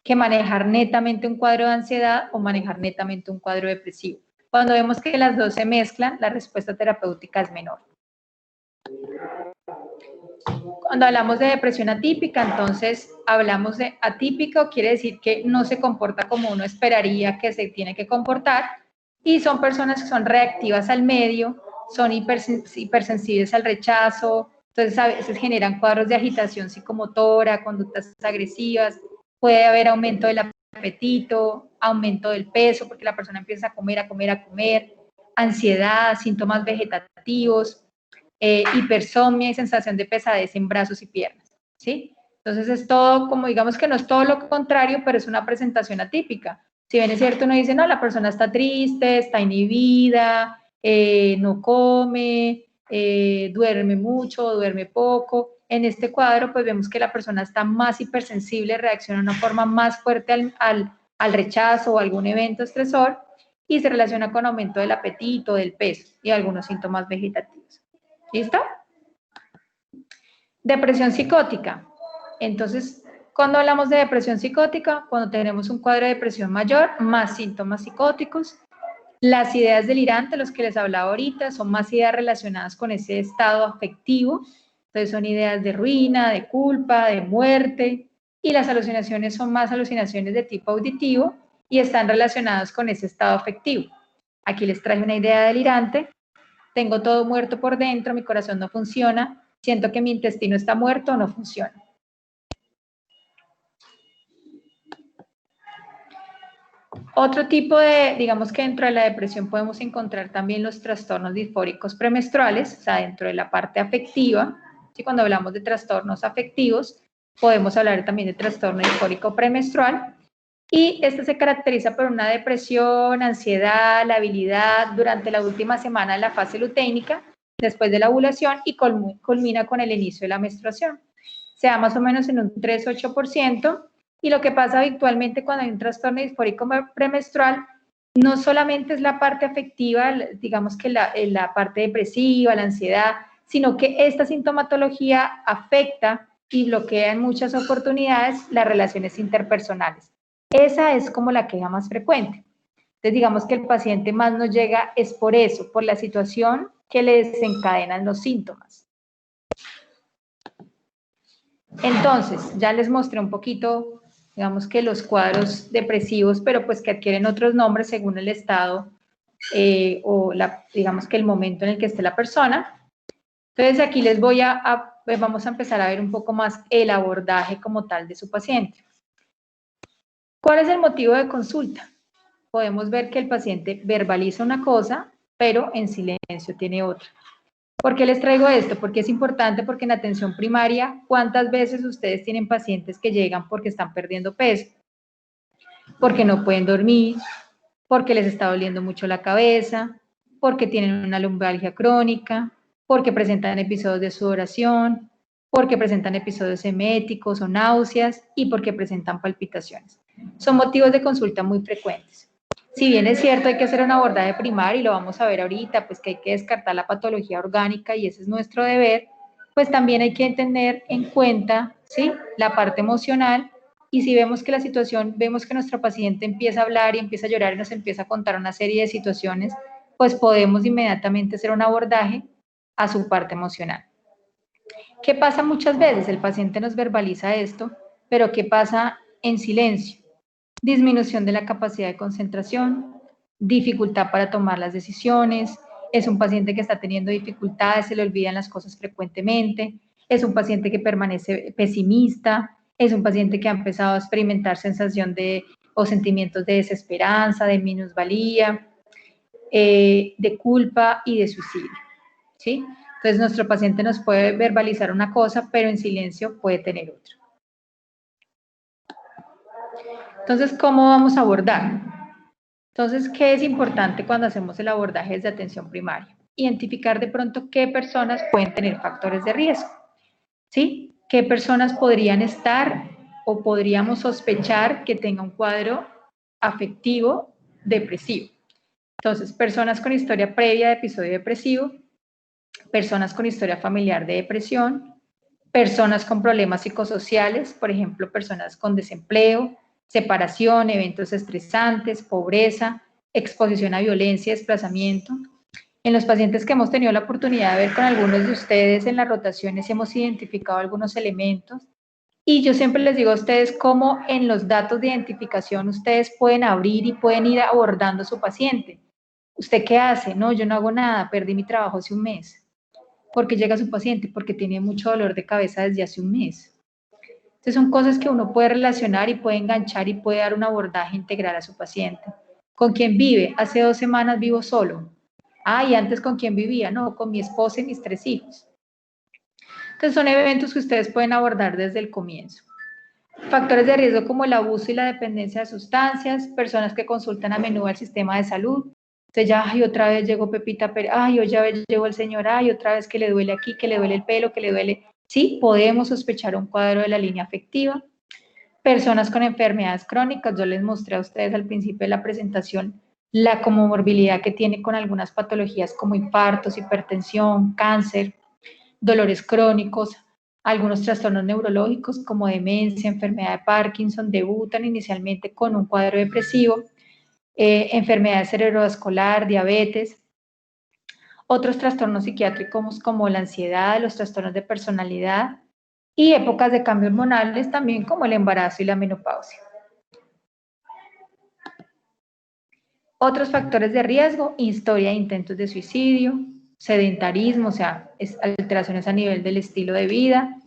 que manejar netamente un cuadro de ansiedad o manejar netamente un cuadro depresivo. Cuando vemos que las dos se mezclan, la respuesta terapéutica es menor. Cuando hablamos de depresión atípica, entonces hablamos de atípico, quiere decir que no se comporta como uno esperaría que se tiene que comportar, y son personas que son reactivas al medio, son hipersensibles al rechazo, entonces a veces generan cuadros de agitación psicomotora, conductas agresivas, puede haber aumento del apetito, aumento del peso, porque la persona empieza a comer, ansiedad, síntomas vegetativos, hipersomnia y sensación de pesadez en brazos y piernas, ¿sí? Entonces es todo, como digamos que no es todo lo contrario, pero es una presentación atípica. Si bien es cierto, uno dice, no, la persona está triste, está inhibida, no come, duerme mucho, duerme poco. En este cuadro, pues vemos que la persona está más hipersensible, reacciona de una forma más fuerte al rechazo o algún evento estresor y se relaciona con aumento del apetito, del peso y algunos síntomas vegetativos. ¿Listo? Depresión psicótica. Entonces, cuando hablamos de depresión psicótica, cuando tenemos un cuadro de depresión mayor, más síntomas psicóticos. Las ideas delirantes, los que les hablaba ahorita, son más ideas relacionadas con ese estado afectivo. Entonces, son ideas de ruina, de culpa, de muerte. Y las alucinaciones son más alucinaciones de tipo auditivo y están relacionadas con ese estado afectivo. Aquí les traje una idea delirante. Tengo todo muerto por dentro, mi corazón no funciona, siento que mi intestino está muerto o no funciona. Otro tipo de, digamos que dentro de la depresión podemos encontrar también los trastornos disfóricos premenstruales, o sea, dentro de la parte afectiva, ¿sí? Cuando hablamos de trastornos afectivos, podemos hablar también de trastorno disfórico premenstrual, y este se caracteriza por una depresión, ansiedad, labilidad durante la última semana de la fase lutéinica, después de la ovulación, y culmina con el inicio de la menstruación. Se da más o menos en un 3-8%, y lo que pasa habitualmente cuando hay un trastorno disfórico premenstrual, no solamente es la parte afectiva, digamos que la parte depresiva, la ansiedad, sino que esta sintomatología afecta y bloquea en muchas oportunidades las relaciones interpersonales. Esa es como la queja más frecuente. Entonces, digamos que el paciente más nos llega es por eso, por la situación que le desencadenan los síntomas. Entonces, ya les mostré un poquito, digamos que los cuadros depresivos, pero pues que adquieren otros nombres según el estado digamos que el momento en el que esté la persona. Entonces, aquí les vamos a empezar a ver un poco más el abordaje como tal de su paciente. ¿Cuál es el motivo de consulta? Podemos ver que el paciente verbaliza una cosa, pero en silencio tiene otra. ¿Por qué les traigo esto? Porque es importante, porque en atención primaria, ¿cuántas veces ustedes tienen pacientes que llegan porque están perdiendo peso? Porque no pueden dormir, porque les está doliendo mucho la cabeza, porque tienen una lumbalgia crónica, porque presentan episodios de sudoración, porque presentan episodios eméticos o náuseas y porque presentan palpitaciones. Son motivos de consulta muy frecuentes. Si bien es cierto, hay que hacer un abordaje primario y lo vamos a ver ahorita, pues que hay que descartar la patología orgánica y ese es nuestro deber, pues también hay que tener en cuenta, ¿sí?, la parte emocional. Y si vemos que la situación, vemos que nuestro paciente empieza a hablar y empieza a llorar y nos empieza a contar una serie de situaciones, pues podemos inmediatamente hacer un abordaje a su parte emocional. ¿Qué pasa muchas veces? El paciente nos verbaliza esto, pero ¿qué pasa en silencio? Disminución de la capacidad de concentración, dificultad para tomar las decisiones, es un paciente que está teniendo dificultades, se le olvidan las cosas frecuentemente, es un paciente que permanece pesimista, es un paciente que ha empezado a experimentar sensación o sentimientos de desesperanza, de minusvalía, de culpa y de suicidio, ¿sí? Entonces, nuestro paciente nos puede verbalizar una cosa, pero en silencio puede tener otra. Entonces, ¿cómo vamos a abordar? Entonces, ¿qué es importante cuando hacemos el abordaje desde atención primaria? Identificar de pronto qué personas pueden tener factores de riesgo, ¿sí? ¿Qué personas podrían estar o podríamos sospechar que tenga un cuadro afectivo depresivo? Entonces, personas con historia previa de episodio depresivo, personas con historia familiar de depresión, personas con problemas psicosociales, por ejemplo, personas con desempleo, separación, eventos estresantes, pobreza, exposición a violencia, desplazamiento. En los pacientes que hemos tenido la oportunidad de ver con algunos de ustedes en las rotaciones hemos identificado algunos elementos y yo siempre les digo a ustedes cómo en los datos de identificación ustedes pueden abrir y pueden ir abordando a su paciente. ¿Usted qué hace? No, yo no hago nada, perdí mi trabajo hace un mes. ¿Por qué llega su paciente? Porque tiene mucho dolor de cabeza desde hace un mes. Entonces son cosas que uno puede relacionar y puede enganchar y puede dar un abordaje integral a su paciente. ¿Con quién vive? Hace 2 semanas vivo solo. Ah, ¿y antes con quién vivía? No, con mi esposa y mis 3 hijos. Entonces son eventos que ustedes pueden abordar desde el comienzo. Factores de riesgo como el abuso y la dependencia de sustancias, personas que consultan a menudo al sistema de salud. Entonces ya, ay, otra vez llegó Pepita Pérez, ay, otra vez llegó el señor, ay, otra vez que le duele aquí, que le duele el pelo, que le duele. Sí, podemos sospechar un cuadro de la línea afectiva. Personas con enfermedades crónicas, yo les mostré a ustedes al principio de la presentación la comorbilidad que tiene con algunas patologías como infartos, hipertensión, cáncer, dolores crónicos, algunos trastornos neurológicos como demencia, enfermedad de Parkinson, debutan inicialmente con un cuadro depresivo, enfermedad cerebrovascular, diabetes, otros trastornos psiquiátricos como la ansiedad, los trastornos de personalidad y épocas de cambio hormonales también como el embarazo y la menopausia. Otros factores de riesgo, historia de intentos de suicidio, sedentarismo, o sea, alteraciones a nivel del estilo de vida,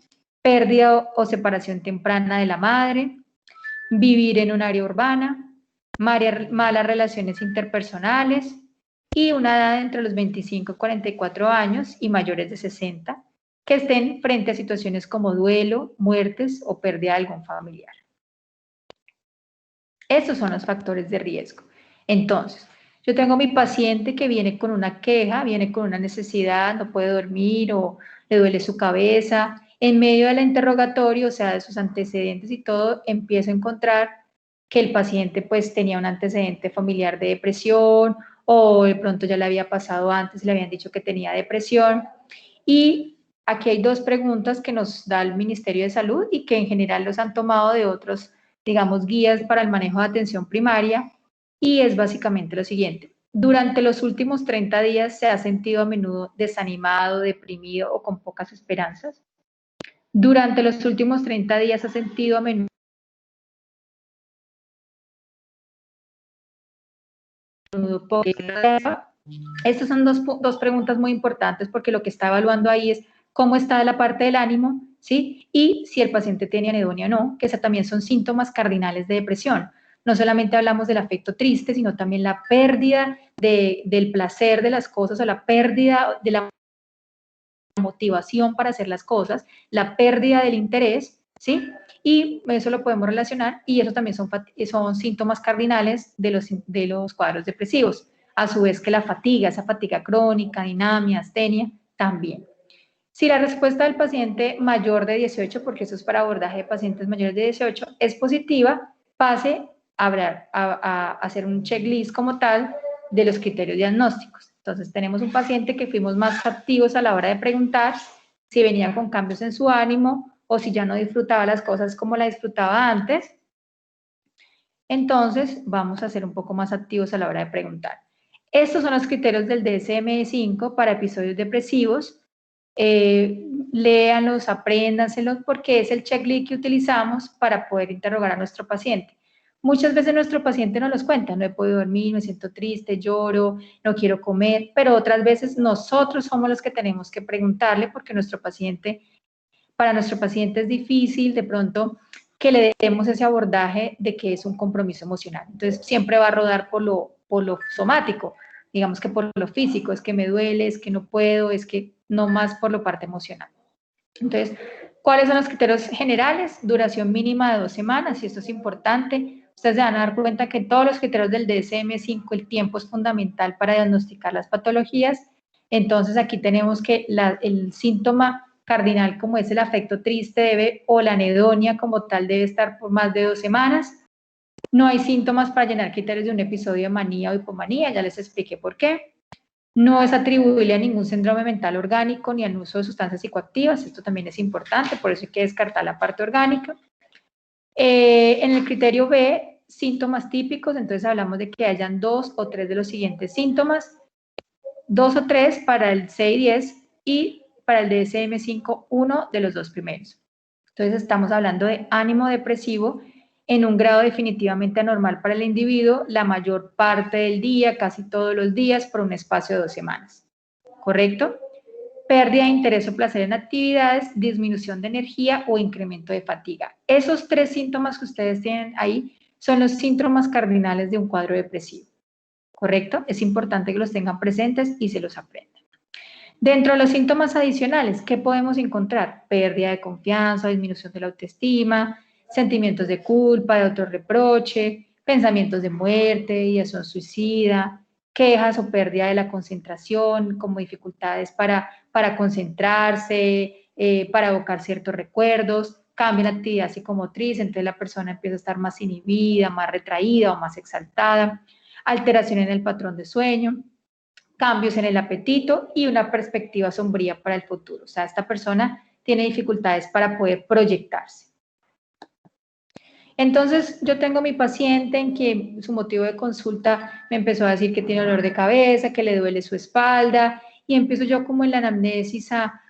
pérdida o separación temprana de la madre, vivir en un área urbana, malas relaciones interpersonales y una edad entre los 25 y 44 años y mayores de 60, que estén frente a situaciones como duelo, muertes o pérdida de algún familiar. Esos son los factores de riesgo. Entonces, yo tengo mi paciente que viene con una queja, viene con una necesidad, no puede dormir o le duele su cabeza. En medio del interrogatorio, o sea, de sus antecedentes y todo, empiezo a encontrar que el paciente pues tenía un antecedente familiar de depresión o de pronto ya le había pasado antes, le habían dicho que tenía depresión. Y aquí hay dos preguntas que nos da el Ministerio de Salud y que en general los han tomado de otros, digamos, guías para el manejo de atención primaria. Y es básicamente lo siguiente: durante los últimos 30 días se ha sentido a menudo desanimado, deprimido o con pocas esperanzas. Durante los últimos 30 días ha sentido a menudo poca esperanza. Estas son dos preguntas muy importantes porque lo que está evaluando ahí es cómo está la parte del ánimo, ¿sí? Y si el paciente tiene anedonia o no, que esas también son síntomas cardinales de depresión. No solamente hablamos del afecto triste, sino también la pérdida del placer de las cosas o la pérdida de la motivación para hacer las cosas, la pérdida del interés, ¿sí? Y eso lo podemos relacionar y eso también son síntomas cardinales de los cuadros depresivos. A su vez que la fatiga, esa fatiga crónica, dinamia, astenia, también. Si la respuesta del paciente mayor de 18, porque eso es para abordaje de pacientes mayores de 18, es positiva, pase a hacer un checklist como tal de los criterios diagnósticos. Entonces tenemos un paciente que fuimos más activos a la hora de preguntar si venía con cambios en su ánimo o si ya no disfrutaba las cosas como la disfrutaba antes. Entonces vamos a ser un poco más activos a la hora de preguntar. Estos son los criterios del DSM-5 para episodios depresivos. Léanlos, apréndanselos porque es el checklist que utilizamos para poder interrogar a nuestro paciente. Muchas veces nuestro paciente nos los cuenta: no he podido dormir, me siento triste, lloro, no quiero comer, pero otras veces nosotros somos los que tenemos que preguntarle porque para nuestro paciente es difícil de pronto que le demos ese abordaje de que es un compromiso emocional. Entonces siempre va a rodar por lo somático, digamos que por lo físico, es que me duele, es que no puedo, es que no más por la parte emocional. Entonces, ¿cuáles son los criterios generales? Duración mínima de 2 semanas, y esto es importante. Ustedes se van a dar cuenta que en todos los criterios del DSM-5 el tiempo es fundamental para diagnosticar las patologías. Entonces, aquí tenemos que el síntoma cardinal, como es el afecto triste, o la anedonia como tal, debe estar por más de 2 semanas. No hay síntomas para llenar criterios de un episodio de manía o hipomanía, ya les expliqué por qué. No es atribuible a ningún síndrome mental orgánico ni al uso de sustancias psicoactivas, esto también es importante, por eso hay que descartar la parte orgánica. En el criterio B, síntomas típicos, entonces hablamos de que hayan 2 o 3 de los siguientes síntomas, 2 o 3 para el C10 y para el DSM-5, 1 de los 2 primeros. Entonces estamos hablando de ánimo depresivo en un grado definitivamente anormal para el individuo, la mayor parte del día, casi todos los días, por un espacio de 2 semanas. ¿Correcto? Pérdida de interés o placer en actividades, disminución de energía o incremento de fatiga. Esos 3 síntomas que ustedes tienen ahí son los síntomas cardinales de un cuadro depresivo. ¿Correcto? Es importante que los tengan presentes y se los aprendan. Dentro de los síntomas adicionales, ¿qué podemos encontrar? Pérdida de confianza, disminución de la autoestima, sentimientos de culpa, de autorreproche, pensamientos de muerte, ideación suicida, quejas o pérdida de la concentración, como dificultades para concentrarse, para evocar ciertos recuerdos, cambia la actividad psicomotriz, entonces la persona empieza a estar más inhibida, más retraída o más exaltada, alteración en el patrón de sueño, cambios en el apetito y una perspectiva sombría para el futuro. O sea, esta persona tiene dificultades para poder proyectarse. Entonces, yo tengo mi paciente en que su motivo de consulta me empezó a decir que tiene dolor de cabeza, que le duele su espalda, y empiezo yo como en la anamnesis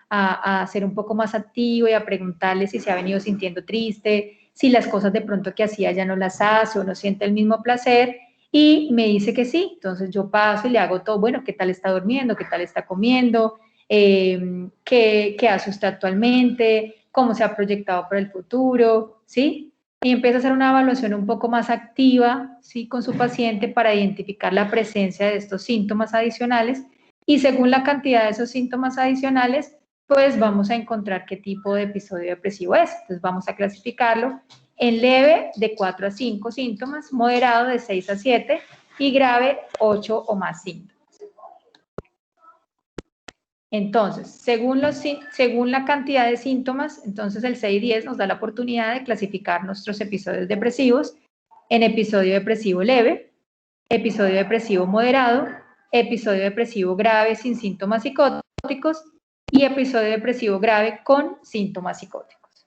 a ser un poco más activo y a preguntarle si se ha venido sintiendo triste, si las cosas de pronto que hacía ya no las hace o no siente el mismo placer, y me dice que sí. Entonces yo paso y le hago todo, bueno, ¿qué tal está durmiendo? ¿Qué tal está comiendo? ¿Qué hace usted actualmente? ¿Cómo se ha proyectado para el futuro? ¿Sí? Y empieza a hacer una evaluación un poco más activa, ¿sí?, con su paciente para identificar la presencia de estos síntomas adicionales, y según la cantidad de esos síntomas adicionales, pues vamos a encontrar qué tipo de episodio depresivo es. Entonces vamos a clasificarlo en leve de 4 a 5 síntomas, moderado de 6 a 7 y grave 8 o más síntomas. Entonces, según la cantidad de síntomas, entonces el 6-10 nos da la oportunidad de clasificar nuestros episodios depresivos en episodio depresivo leve, episodio depresivo moderado, episodio depresivo grave sin síntomas psicóticos y episodio depresivo grave con síntomas psicóticos.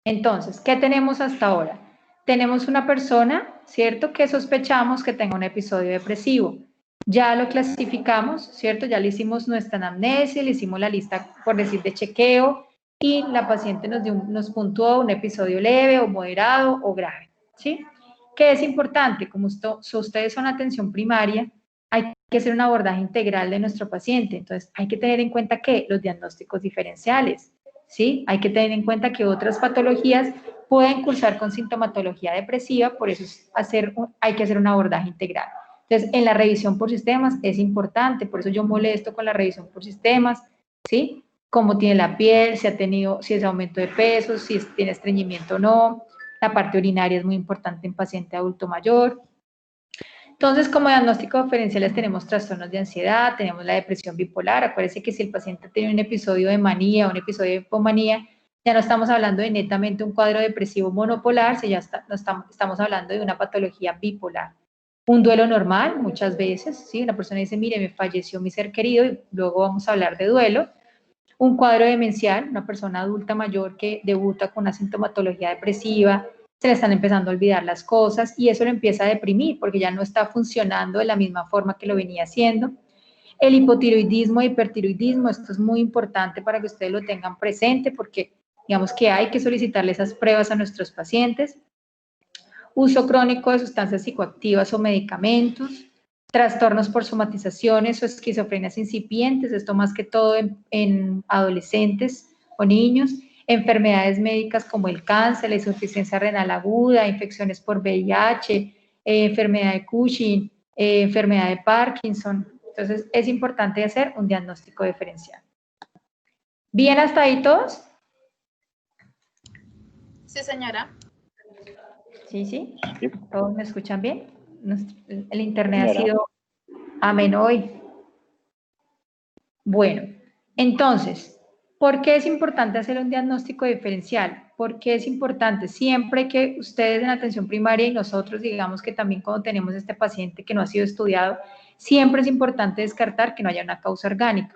Entonces, ¿qué tenemos hasta ahora? Tenemos una persona, ¿cierto?, que sospechamos que tenga un episodio depresivo. Ya lo clasificamos, ¿cierto? Ya le hicimos nuestra anamnesis, le hicimos la lista, por decir, de chequeo, y la paciente nos puntuó un episodio leve o moderado o grave, ¿sí? ¿Qué es importante? Como ustedes son atención primaria, hay que hacer un abordaje integral de nuestro paciente. Entonces, hay que tener en cuenta que los diagnósticos diferenciales, ¿sí? Hay que tener en cuenta que otras patologías pueden cursar con sintomatología depresiva, por eso hay que hacer un abordaje integral. Entonces, en la revisión por sistemas es importante, por eso yo molesto con la revisión por sistemas, ¿sí? Cómo tiene la piel, si es aumento de peso, si tiene estreñimiento o no. La parte urinaria es muy importante en paciente adulto mayor. Entonces, como diagnóstico diferenciales tenemos trastornos de ansiedad, tenemos la depresión bipolar. Acuérdense que si el paciente tiene un episodio de manía, un episodio de hipomanía, ya no estamos hablando de netamente un cuadro depresivo monopolar, si ya estamos hablando de una patología bipolar. Un duelo normal, muchas veces, ¿sí? Una persona dice, mire, me falleció mi ser querido, y luego vamos a hablar de duelo. Un cuadro demencial, una persona adulta mayor que debuta con una sintomatología depresiva, se le están empezando a olvidar las cosas y eso lo empieza a deprimir porque ya no está funcionando de la misma forma que lo venía haciendo. El hipotiroidismo e hipertiroidismo, esto es muy importante para que ustedes lo tengan presente porque digamos que hay que solicitarle esas pruebas a nuestros pacientes. Uso crónico de sustancias psicoactivas o medicamentos, trastornos por somatizaciones o esquizofrenias incipientes, esto más que todo en adolescentes o niños, enfermedades médicas como el cáncer, la insuficiencia renal aguda, infecciones por VIH, enfermedad de Cushing, enfermedad de Parkinson. Entonces, es importante hacer un diagnóstico diferencial. ¿Bien hasta ahí todos? Sí, señora. Sí. ¿Todos me escuchan bien? El internet ha sido ameno hoy. Bueno, entonces, ¿por qué es importante hacer un diagnóstico diferencial? Porque es importante siempre que ustedes en atención primaria y nosotros, digamos que también cuando tenemos este paciente que no ha sido estudiado, siempre es importante descartar que no haya una causa orgánica,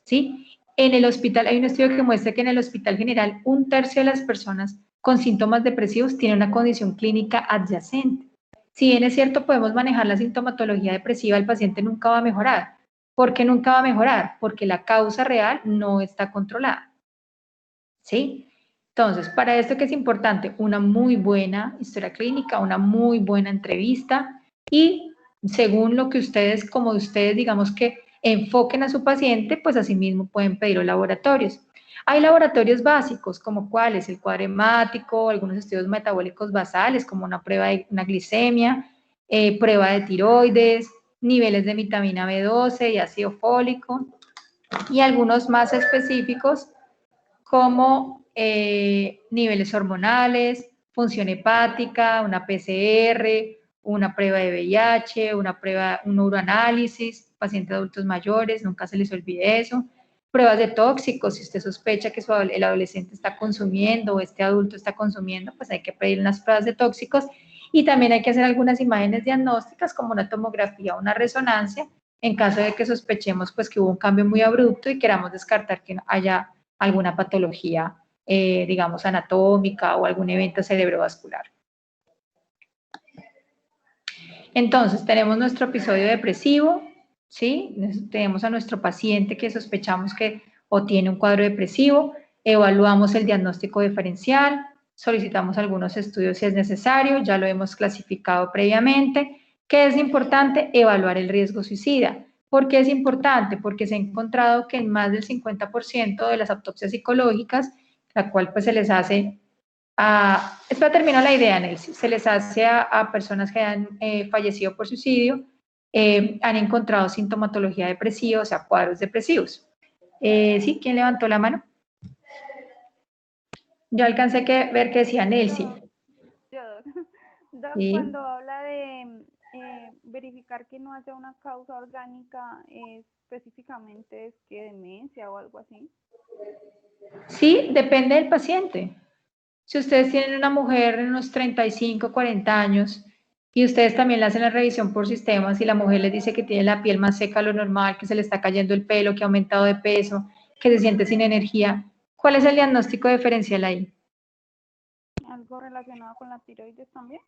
¿sí? En el hospital hay un estudio que muestra que en el hospital general 1/3 de las personas con síntomas depresivos tienen una condición clínica adyacente. Si bien es cierto, podemos manejar la sintomatología depresiva, el paciente nunca va a mejorar. ¿Por qué nunca va a mejorar? Porque la causa real no está controlada, ¿sí? Entonces, para esto que es importante, una muy buena historia clínica, una muy buena entrevista y según lo que ustedes, como ustedes digamos que enfoquen a su paciente, pues asimismo pueden pedir los laboratorios. Hay laboratorios básicos, como cuáles, el cuadro hemático, algunos estudios metabólicos basales, como una prueba de una glicemia, prueba de tiroides, niveles de vitamina B12 y ácido fólico, y algunos más específicos, como niveles hormonales, función hepática, una PCR, una prueba de VIH, un uroanálisis, pacientes adultos mayores, nunca se les olvide eso. Pruebas de tóxicos, si usted sospecha que el adolescente está consumiendo o este adulto está consumiendo, pues hay que pedir unas pruebas de tóxicos. Y también hay que hacer algunas imágenes diagnósticas como una tomografía o una resonancia en caso de que sospechemos pues que hubo un cambio muy abrupto y queramos descartar que haya alguna patología, digamos, anatómica o algún evento cerebrovascular. Entonces, tenemos nuestro episodio depresivo, ¿sí? Tenemos a nuestro paciente que sospechamos que o tiene un cuadro depresivo, evaluamos el diagnóstico diferencial, solicitamos algunos estudios si es necesario, ya lo hemos clasificado previamente. ¿Qué es importante? Evaluar el riesgo suicida. ¿Por qué es importante? Porque se ha encontrado que en más del 50% de las autopsias psicológicas, la cual pues se les hace es para terminar la idea, Nelsi, se les hace a personas que han fallecido por suicidio, han encontrado sintomatología depresiva, o sea, cuadros depresivos. ¿Sí? ¿Quién levantó la mano? Yo alcancé a ver que decía Nelsi. Yo, Doc, Sí. cuando habla de verificar que no haya una causa orgánica, específicamente es que demencia o algo así. Sí, depende del paciente. Si ustedes tienen una mujer de unos 35, 40 años y ustedes también le hacen la revisión por sistemas y la mujer les dice que tiene la piel más seca a lo normal, que se le está cayendo el pelo, que ha aumentado de peso, que se siente sin energía, ¿cuál es el diagnóstico diferencial ahí? ¿Algo relacionado con la tiroides también?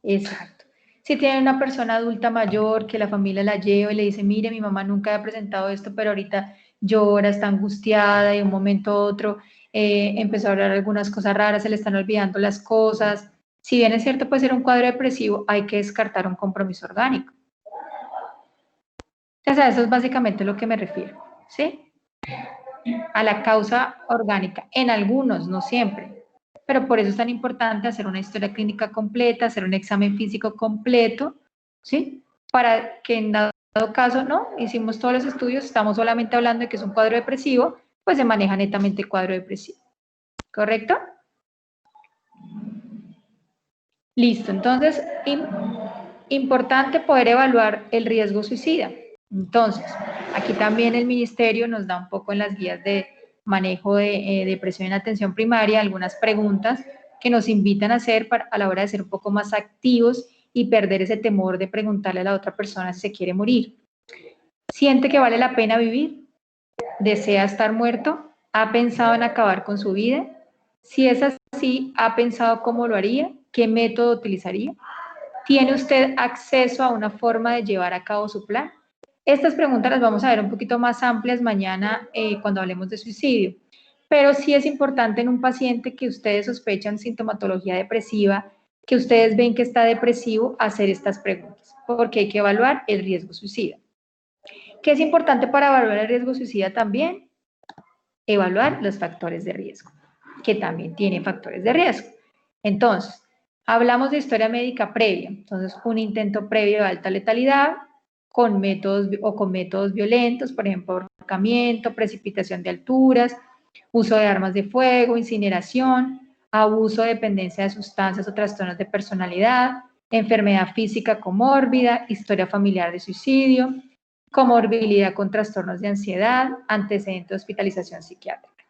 Exacto. Si tiene una persona adulta mayor que la familia la lleva y le dice, mire, mi mamá nunca ha presentado esto, pero ahorita llora, está angustiada y de un momento a otro empezó a hablar algunas cosas raras, se le están olvidando las cosas. Si bien es cierto, puede ser un cuadro depresivo, hay que descartar un compromiso orgánico. O sea, eso es básicamente lo que me refiero, ¿sí? A la causa orgánica, en algunos, no siempre. Pero por eso es tan importante hacer una historia clínica completa, hacer un examen físico completo, ¿sí? Para que en dado caso, ¿no? Hicimos todos los estudios, estamos solamente hablando de que es un cuadro depresivo, pues se maneja netamente el cuadro depresivo. ¿Correcto? Listo, entonces, importante poder evaluar el riesgo suicida. Entonces, aquí también el ministerio nos da un poco en las guías de manejo de depresión en atención primaria algunas preguntas que nos invitan a hacer a la hora de ser un poco más activos y perder ese temor de preguntarle a la otra persona si se quiere morir. ¿Siente que vale la pena vivir? ¿Desea estar muerto? ¿Ha pensado en acabar con su vida? Si es así, ¿ha pensado cómo lo haría? ¿Qué método utilizaría? ¿Tiene usted acceso a una forma de llevar a cabo su plan? Estas preguntas las vamos a ver un poquito más amplias mañana cuando hablemos de suicidio. Pero sí es importante en un paciente que ustedes sospechan sintomatología depresiva, que ustedes ven que está depresivo, hacer estas preguntas, porque hay que evaluar el riesgo suicida. ¿Qué es importante para evaluar el riesgo suicida también? Evaluar los factores de riesgo, que también tienen factores de riesgo. Entonces, hablamos de historia médica previa. Entonces, un intento previo de alta letalidad con métodos violentos, por ejemplo, ahorcamiento, precipitación de alturas, uso de armas de fuego, incineración, abuso o dependencia de sustancias o trastornos de personalidad, enfermedad física comórbida, historia familiar de suicidio, comorbilidad con trastornos de ansiedad, antecedente de hospitalización psiquiátrica.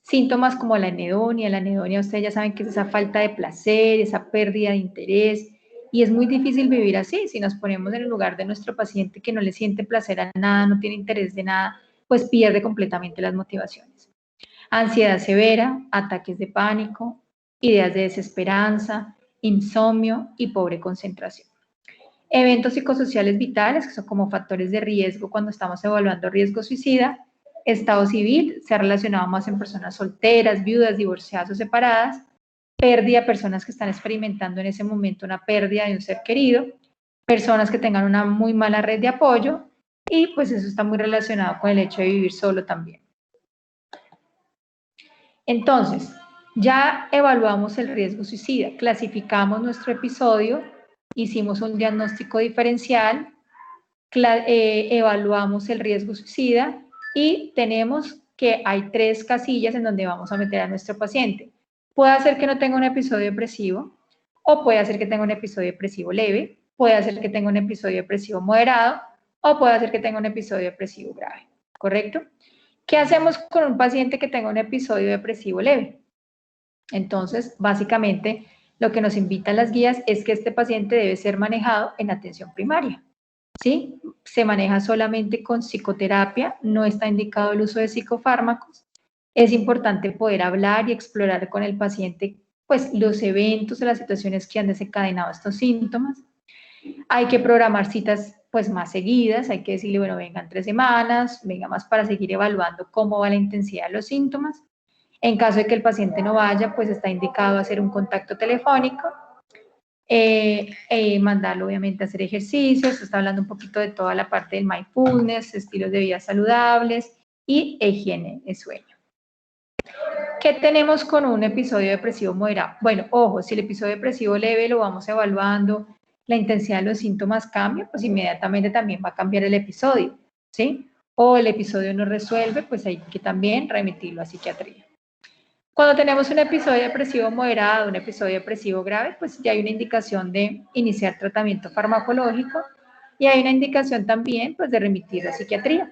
Síntomas como la anedonia, ustedes ya saben que es esa falta de placer, esa pérdida de interés, y es muy difícil vivir así, si nos ponemos en el lugar de nuestro paciente que no le siente placer a nada, no tiene interés de nada, pues pierde completamente las motivaciones. Ansiedad severa, ataques de pánico, ideas de desesperanza, insomnio y pobre concentración. Eventos psicosociales vitales, que son como factores de riesgo cuando estamos evaluando riesgo suicida. Estado civil, se ha relacionado más en personas solteras, viudas, divorciadas o separadas. Pérdida, personas que están experimentando en ese momento una pérdida de un ser querido. Personas que tengan una muy mala red de apoyo. Y pues eso está muy relacionado con el hecho de vivir solo también. Entonces, ya evaluamos el riesgo suicida, clasificamos nuestro episodio, hicimos un diagnóstico diferencial, evaluamos el riesgo suicida y tenemos que hay 3 casillas en donde vamos a meter a nuestro paciente. Puede ser que no tenga un episodio depresivo, o puede ser que tenga un episodio depresivo leve, puede ser que tenga un episodio depresivo moderado, o puede ser que tenga un episodio depresivo grave, ¿correcto? ¿Qué hacemos con un paciente que tenga un episodio depresivo leve? Entonces, básicamente, lo que nos invitan las guías es que este paciente debe ser manejado en atención primaria, ¿sí? Se maneja solamente con psicoterapia, no está indicado el uso de psicofármacos. Es importante poder hablar y explorar con el paciente, pues, los eventos o las situaciones que han desencadenado estos síntomas. Hay que programar citas, pues, más seguidas, hay que decirle, bueno, vengan 3 semanas, venga más para seguir evaluando cómo va la intensidad de los síntomas. En caso de que el paciente no vaya, pues está indicado hacer un contacto telefónico, mandarlo obviamente a hacer ejercicios, se está hablando un poquito de toda la parte del mindfulness, estilos de vida saludables y higiene de sueño. ¿Qué tenemos con un episodio depresivo moderado? Bueno, ojo, si el episodio depresivo leve lo vamos evaluando, la intensidad de los síntomas cambia, pues inmediatamente también va a cambiar el episodio, ¿sí? O el episodio no resuelve, pues hay que también remitirlo a psiquiatría. Cuando tenemos un episodio depresivo moderado, un episodio depresivo grave, pues ya hay una indicación de iniciar tratamiento farmacológico y hay una indicación también, pues, de remitir a psiquiatría.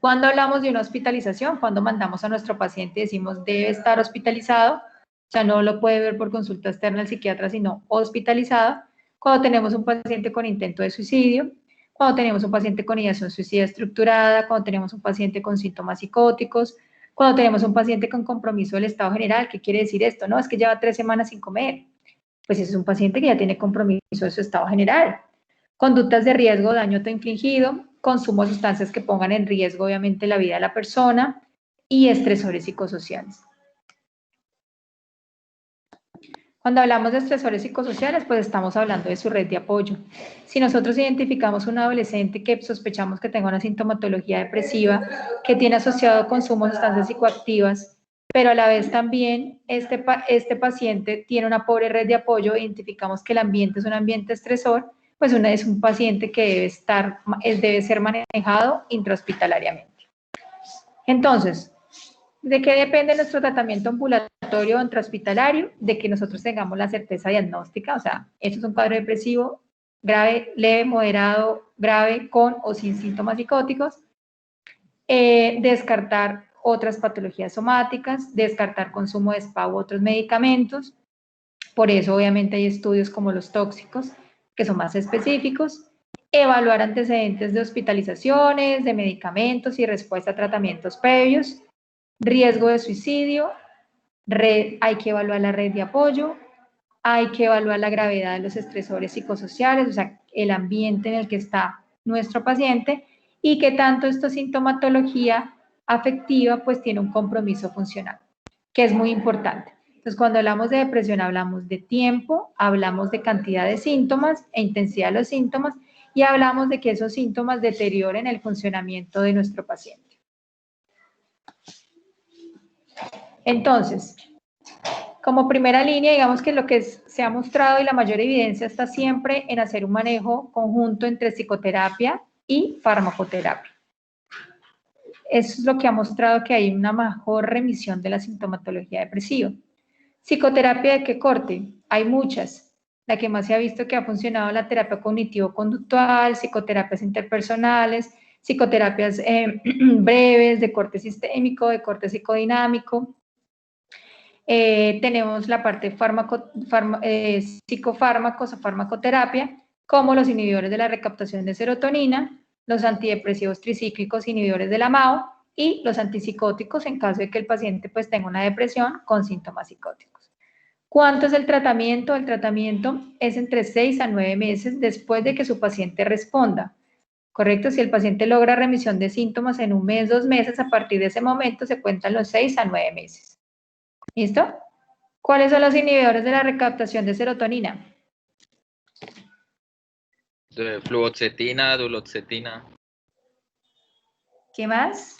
Cuando hablamos de una hospitalización, cuando mandamos a nuestro paciente y decimos debe estar hospitalizado, o sea, no lo puede ver por consulta externa al psiquiatra, sino hospitalizado. Cuando tenemos un paciente con intento de suicidio, cuando tenemos un paciente con ideación suicida estructurada, cuando tenemos un paciente con síntomas psicóticos, cuando tenemos un paciente con compromiso del estado general. ¿Qué quiere decir esto? No, es que lleva 3 semanas sin comer. Pues ese es un paciente que ya tiene compromiso de su estado general. Conductas de riesgo, daño autoinfligido, consumo de sustancias que pongan en riesgo, obviamente, la vida de la persona y estresores psicosociales. Cuando hablamos de estresores psicosociales, pues estamos hablando de su red de apoyo. Si nosotros identificamos un adolescente que sospechamos que tenga una sintomatología depresiva, que tiene asociado consumo de sustancias psicoactivas, pero a la vez también este paciente tiene una pobre red de apoyo, identificamos que el ambiente es un ambiente estresor, pues es un paciente que debe ser manejado intrahospitalariamente. Entonces, ¿de qué depende nuestro tratamiento ambulatorio o intrahospitalario? De que nosotros tengamos la certeza diagnóstica, o sea, esto es un cuadro depresivo grave, leve, moderado, grave, con o sin síntomas psicóticos. Descartar otras patologías somáticas, descartar consumo de SPA u otros medicamentos. Por eso, obviamente, hay estudios como los tóxicos, que son más específicos. Evaluar antecedentes de hospitalizaciones, de medicamentos y respuesta a tratamientos previos. Riesgo de suicidio, hay que evaluar la red de apoyo, hay que evaluar la gravedad de los estresores psicosociales, o sea, el ambiente en el que está nuestro paciente y que tanto esta sintomatología afectiva pues tiene un compromiso funcional, que es muy importante. Entonces, cuando hablamos de depresión, hablamos de tiempo, hablamos de cantidad de síntomas e intensidad de los síntomas y hablamos de que esos síntomas deterioren el funcionamiento de nuestro paciente. Entonces, como primera línea, digamos que lo que se ha mostrado y la mayor evidencia está siempre en hacer un manejo conjunto entre psicoterapia y farmacoterapia. Eso es lo que ha mostrado que hay una mejor remisión de la sintomatología depresiva. ¿Psicoterapia de qué corte? Hay muchas. La que más se ha visto que ha funcionado es la terapia cognitivo-conductual, psicoterapias interpersonales, psicoterapias breves, de corte sistémico, de corte psicodinámico. Tenemos la parte psicofármacos o farmacoterapia, como los inhibidores de la recaptación de serotonina, los antidepresivos tricíclicos inhibidores de la MAO y los antipsicóticos en caso de que el paciente pues tenga una depresión con síntomas psicóticos. ¿Cuánto es el tratamiento? El tratamiento es entre 6 a 9 meses después de que su paciente responda. ¿Correcto? Si el paciente logra remisión de síntomas en 1 mes, 2 meses, a partir de ese momento se cuentan los 6 a 9 meses. ¿Listo? ¿Cuáles son los inhibidores de la recaptación de serotonina? Fluoxetina, duloxetina. ¿Qué más?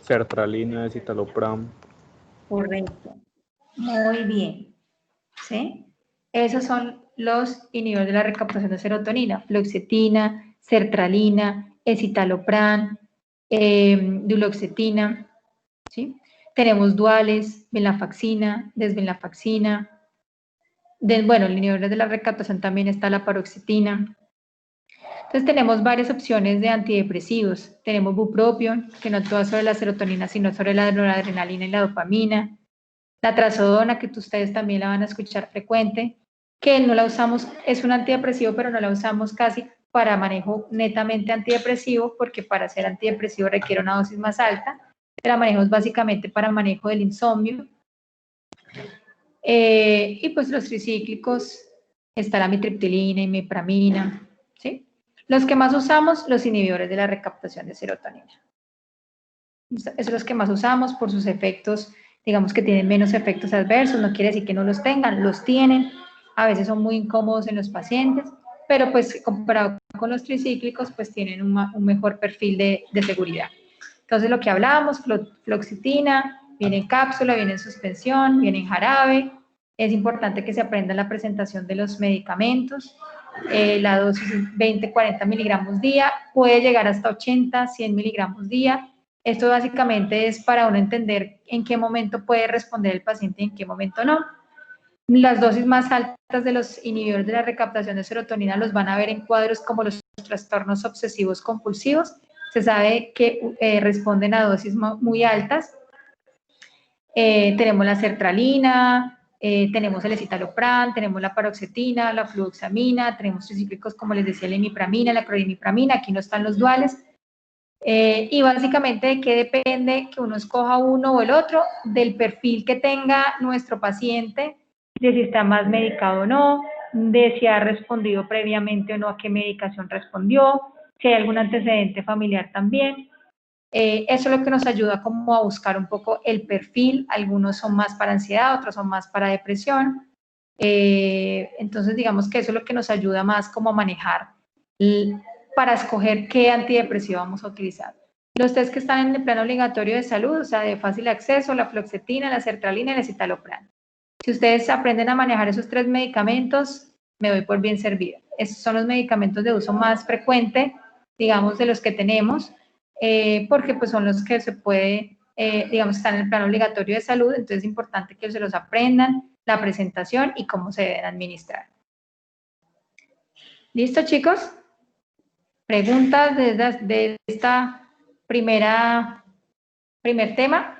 Sertralina, escitalopram. Correcto. Muy bien. ¿Sí? Esos son los inhibidores de la recaptación de serotonina. Fluoxetina, sertralina, escitalopram, duloxetina, ¿sí? Tenemos duales, venlafaxina, desvenlafaxina. Bueno, en inhibidores de la recaptación también está la paroxetina. Entonces tenemos varias opciones de antidepresivos. Tenemos bupropión, que no actúa sobre la serotonina, sino sobre la noradrenalina y la dopamina. La trazodona, que ustedes también la van a escuchar frecuente, que no la usamos, es un antidepresivo, pero no la usamos casi para manejo netamente antidepresivo, porque para ser antidepresivo requiere una dosis más alta. La manejamos básicamente para manejo del insomnio. Y pues los tricíclicos, está la mitriptilina y mipramina, ¿sí? Los que más usamos, los inhibidores de la recaptación de serotonina. Esos son los que más usamos por sus efectos, digamos que tienen menos efectos adversos, no quiere decir que no los tengan, los tienen, a veces son muy incómodos en los pacientes, pero pues comparado con los tricíclicos, pues tienen un mejor perfil de seguridad. Entonces lo que hablábamos, fluoxetina, viene en cápsula, viene en suspensión, viene en jarabe. Es importante que se aprenda la presentación de los medicamentos. La dosis 20-40 miligramos día, puede llegar hasta 80-100 miligramos día. Esto básicamente es para uno entender en qué momento puede responder el paciente y en qué momento no. Las dosis más altas de los inhibidores de la recaptación de serotonina los van a ver en cuadros como los trastornos obsesivos compulsivos. Se sabe que responden a dosis muy altas. Tenemos la sertralina, tenemos el escitalopram, tenemos la paroxetina, la fluoxamina, tenemos tricíclicos como les decía, la imipramina, la clordimipramina, aquí no están los duales. Y básicamente de qué depende que uno escoja uno o el otro, del perfil que tenga nuestro paciente, de si está más medicado o no, de si ha respondido previamente o no a qué medicación respondió, si hay algún antecedente familiar también. Eso es lo que nos ayuda como a buscar un poco el perfil. Algunos son más para ansiedad, otros son más para depresión. Entonces digamos que eso es lo que nos ayuda más como a manejar para escoger qué antidepresivo vamos a utilizar. Los test que están en el plan obligatorio de salud, o sea, de fácil acceso, la fluoxetina, la sertralina y el escitalopram. Si ustedes aprenden a manejar esos 3 medicamentos, me doy por bien servida. Esos son los medicamentos de uso más frecuente, digamos, de los que tenemos, porque pues son los que se puede, digamos, están en el plan obligatorio de salud, entonces es importante que se los aprendan, la presentación y cómo se deben administrar. ¿Listo, chicos? ¿Preguntas de esta primer tema?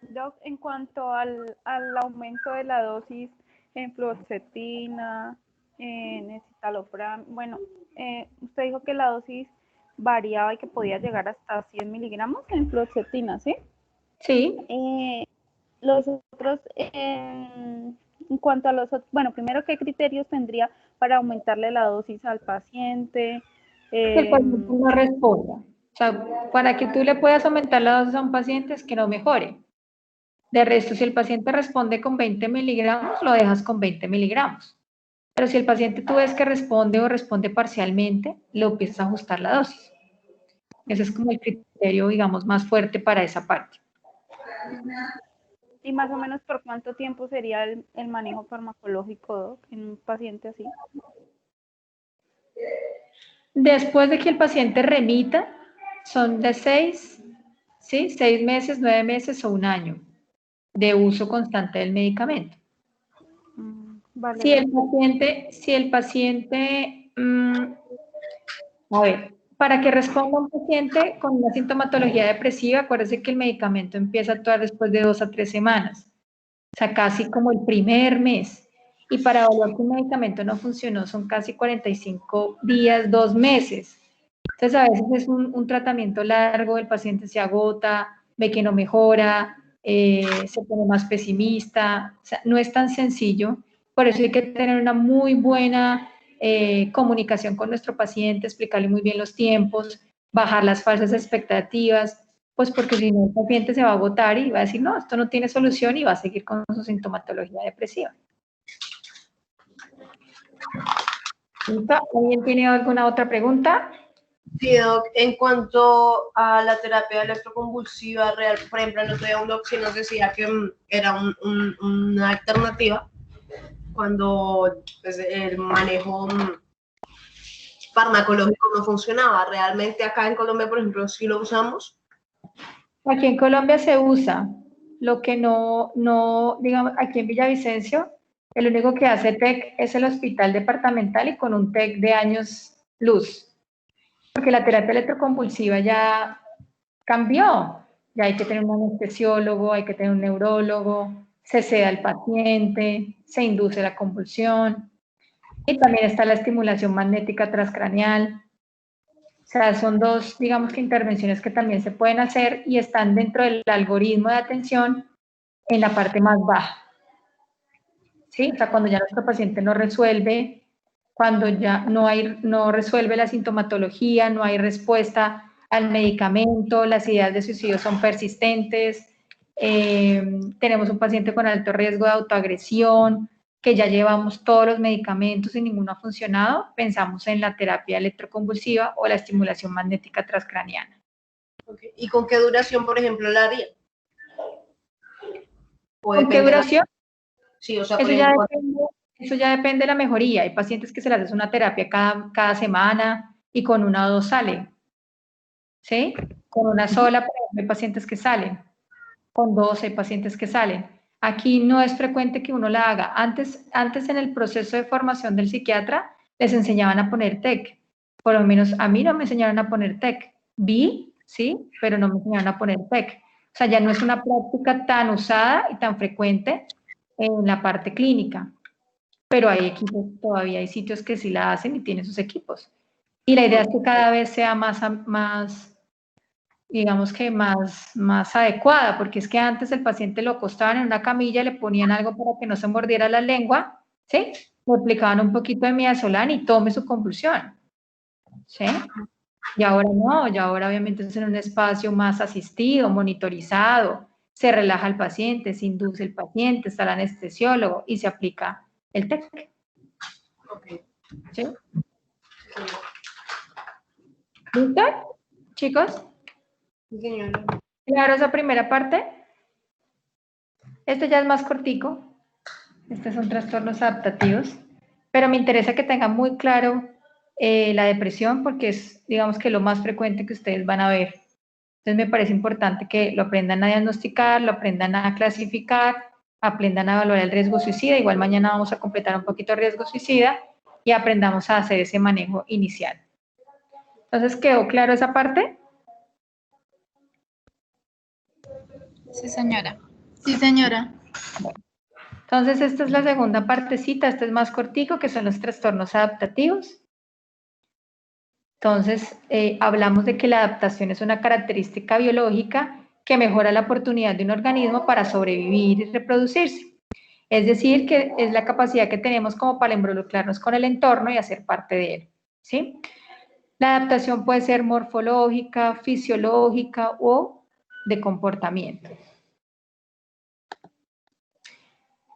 Doc, en cuanto al aumento de la dosis en fluoxetina, en escitalopram, bueno, usted dijo que la dosis variaba y que podía llegar hasta 100 miligramos en fluoxetina, ¿sí? Sí. Los otros, en cuanto a los otros, bueno, primero, ¿qué criterios tendría para aumentarle la dosis al paciente? Que el paciente no responda. O sea, para que tú le puedas aumentar la dosis a un paciente es que no mejore. De resto, si el paciente responde con 20 miligramos, lo dejas con 20 miligramos. Pero si el paciente tú ves que responde o responde parcialmente, lo empiezas a ajustar la dosis. Ese es como el criterio, digamos, más fuerte para esa parte. ¿Y más o menos por cuánto tiempo sería el manejo farmacológico, Doc, en un paciente así? Después de que el paciente remita, son de 6 meses, 9 meses o 1 año de uso constante del medicamento. Vale. Si el paciente, a ver, para que responda un paciente con una sintomatología depresiva, acuérdese que el medicamento empieza a actuar después de 2 a 3 semanas, o sea, casi como el primer mes. Y para evaluar que un medicamento no funcionó son casi 45 días, 2 meses. Entonces, a veces es un tratamiento largo, el paciente se agota, ve que no mejora, se pone más pesimista, o sea, no es tan sencillo. Por eso hay que tener una muy buena comunicación con nuestro paciente, explicarle muy bien los tiempos, bajar las falsas expectativas, pues porque si no el paciente se va a agotar y va a decir, no, esto no tiene solución y va a seguir con su sintomatología depresiva. ¿Alguien tiene alguna otra pregunta? Sí, Doc, en cuanto a la terapia electroconvulsiva real, por ejemplo, el otro día un doc sí nos decía que era una alternativa, cuando pues, el manejo farmacológico no funcionaba. Realmente acá en Colombia, por ejemplo, sí lo usamos. Aquí en Colombia se usa, lo que no, digamos, aquí en Villavicencio, el único que hace TEC es el hospital departamental y con un TEC de años luz, porque la terapia electroconvulsiva ya cambió, ya hay que tener un anestesiólogo, hay que tener un neurólogo, se seda al paciente, se induce la convulsión, y también está la estimulación magnética transcraneal. O sea, son dos, digamos que intervenciones que también se pueden hacer y están dentro del algoritmo de atención en la parte más baja. ¿Sí? O sea, cuando ya nuestro paciente no resuelve, cuando ya no resuelve la sintomatología, no hay respuesta al medicamento, las ideas de suicidio son persistentes, tenemos un paciente con alto riesgo de autoagresión, que ya llevamos todos los medicamentos y ninguno ha funcionado, pensamos en la terapia electroconvulsiva o la estimulación magnética transcraniana. Okay. ¿Y con qué duración, por ejemplo, la haría? ¿Con qué duración? Sí, o sea, eso ya depende de la mejoría. Hay pacientes que se les hace una terapia cada semana y con una o dos salen. ¿Sí? Con una sola, pero hay pacientes que salen. Con dos hay pacientes que salen. Aquí no es frecuente que uno la haga. Antes en el proceso de formación del psiquiatra, les enseñaban a poner TEC. Por lo menos a mí no me enseñaron a poner TEC. Vi, sí, pero no me enseñaron a poner TEC. O sea, ya no es una práctica tan usada y tan frecuente en la parte clínica. Pero hay equipos, todavía hay sitios que sí la hacen y tienen sus equipos. Y la idea es que cada vez sea digamos que más adecuada, porque es que antes el paciente lo acostaban en una camilla, le ponían algo para que no se mordiera la lengua, ¿sí? Le aplicaban un poquito de midazolam y tome su convulsión, ¿sí? Y ahora no, y ahora obviamente es en un espacio más asistido, monitorizado, se relaja el paciente, se induce el paciente, está el anestesiólogo y se aplica el TEC. Okay. ¿Sí? ¿Listo, chicos? ¿Claro esa primera parte? Este ya es más cortico. Estos son trastornos adaptativos. Pero me interesa que tengan muy claro la depresión porque es, digamos que lo más frecuente que ustedes van a ver. Entonces me parece importante que lo aprendan a diagnosticar, lo aprendan a clasificar, aprendan a evaluar el riesgo suicida. Igual mañana vamos a completar un poquito el riesgo suicida y aprendamos a hacer ese manejo inicial. Entonces, ¿quedó claro esa parte? Sí, señora. Sí, señora. Bueno, entonces, esta es la segunda partecita, este es más cortico, que son los trastornos adaptativos. Entonces, hablamos de que la adaptación es una característica biológica que mejora la oportunidad de un organismo para sobrevivir y reproducirse. Es decir, que es la capacidad que tenemos como para involucrarnos con el entorno y hacer parte de él, ¿sí? La adaptación puede ser morfológica, fisiológica o de comportamiento.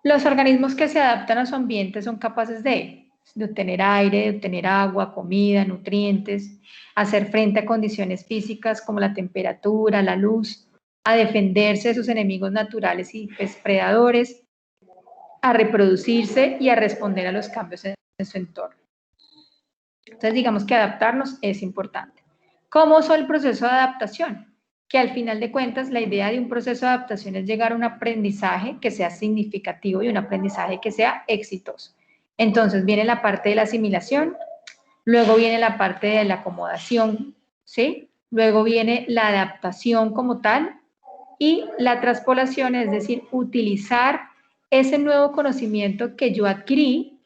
Los organismos que se adaptan a su ambiente son capaces de obtener aire, de obtener agua, comida, nutrientes, hacer frente a condiciones físicas como la temperatura, la luz, a defenderse de sus enemigos naturales y predadores, a reproducirse y a responder a los cambios en su entorno. Entonces, digamos que adaptarnos es importante. ¿Cómo es el proceso de adaptación? Que al final de cuentas la idea de un proceso de adaptación es llegar a un aprendizaje que sea significativo y un aprendizaje que sea exitoso. Entonces viene la parte de la asimilación, luego viene la parte de la acomodación, ¿sí? Luego viene la adaptación como tal y la traspolación, es decir, utilizar ese nuevo conocimiento que yo adquirí,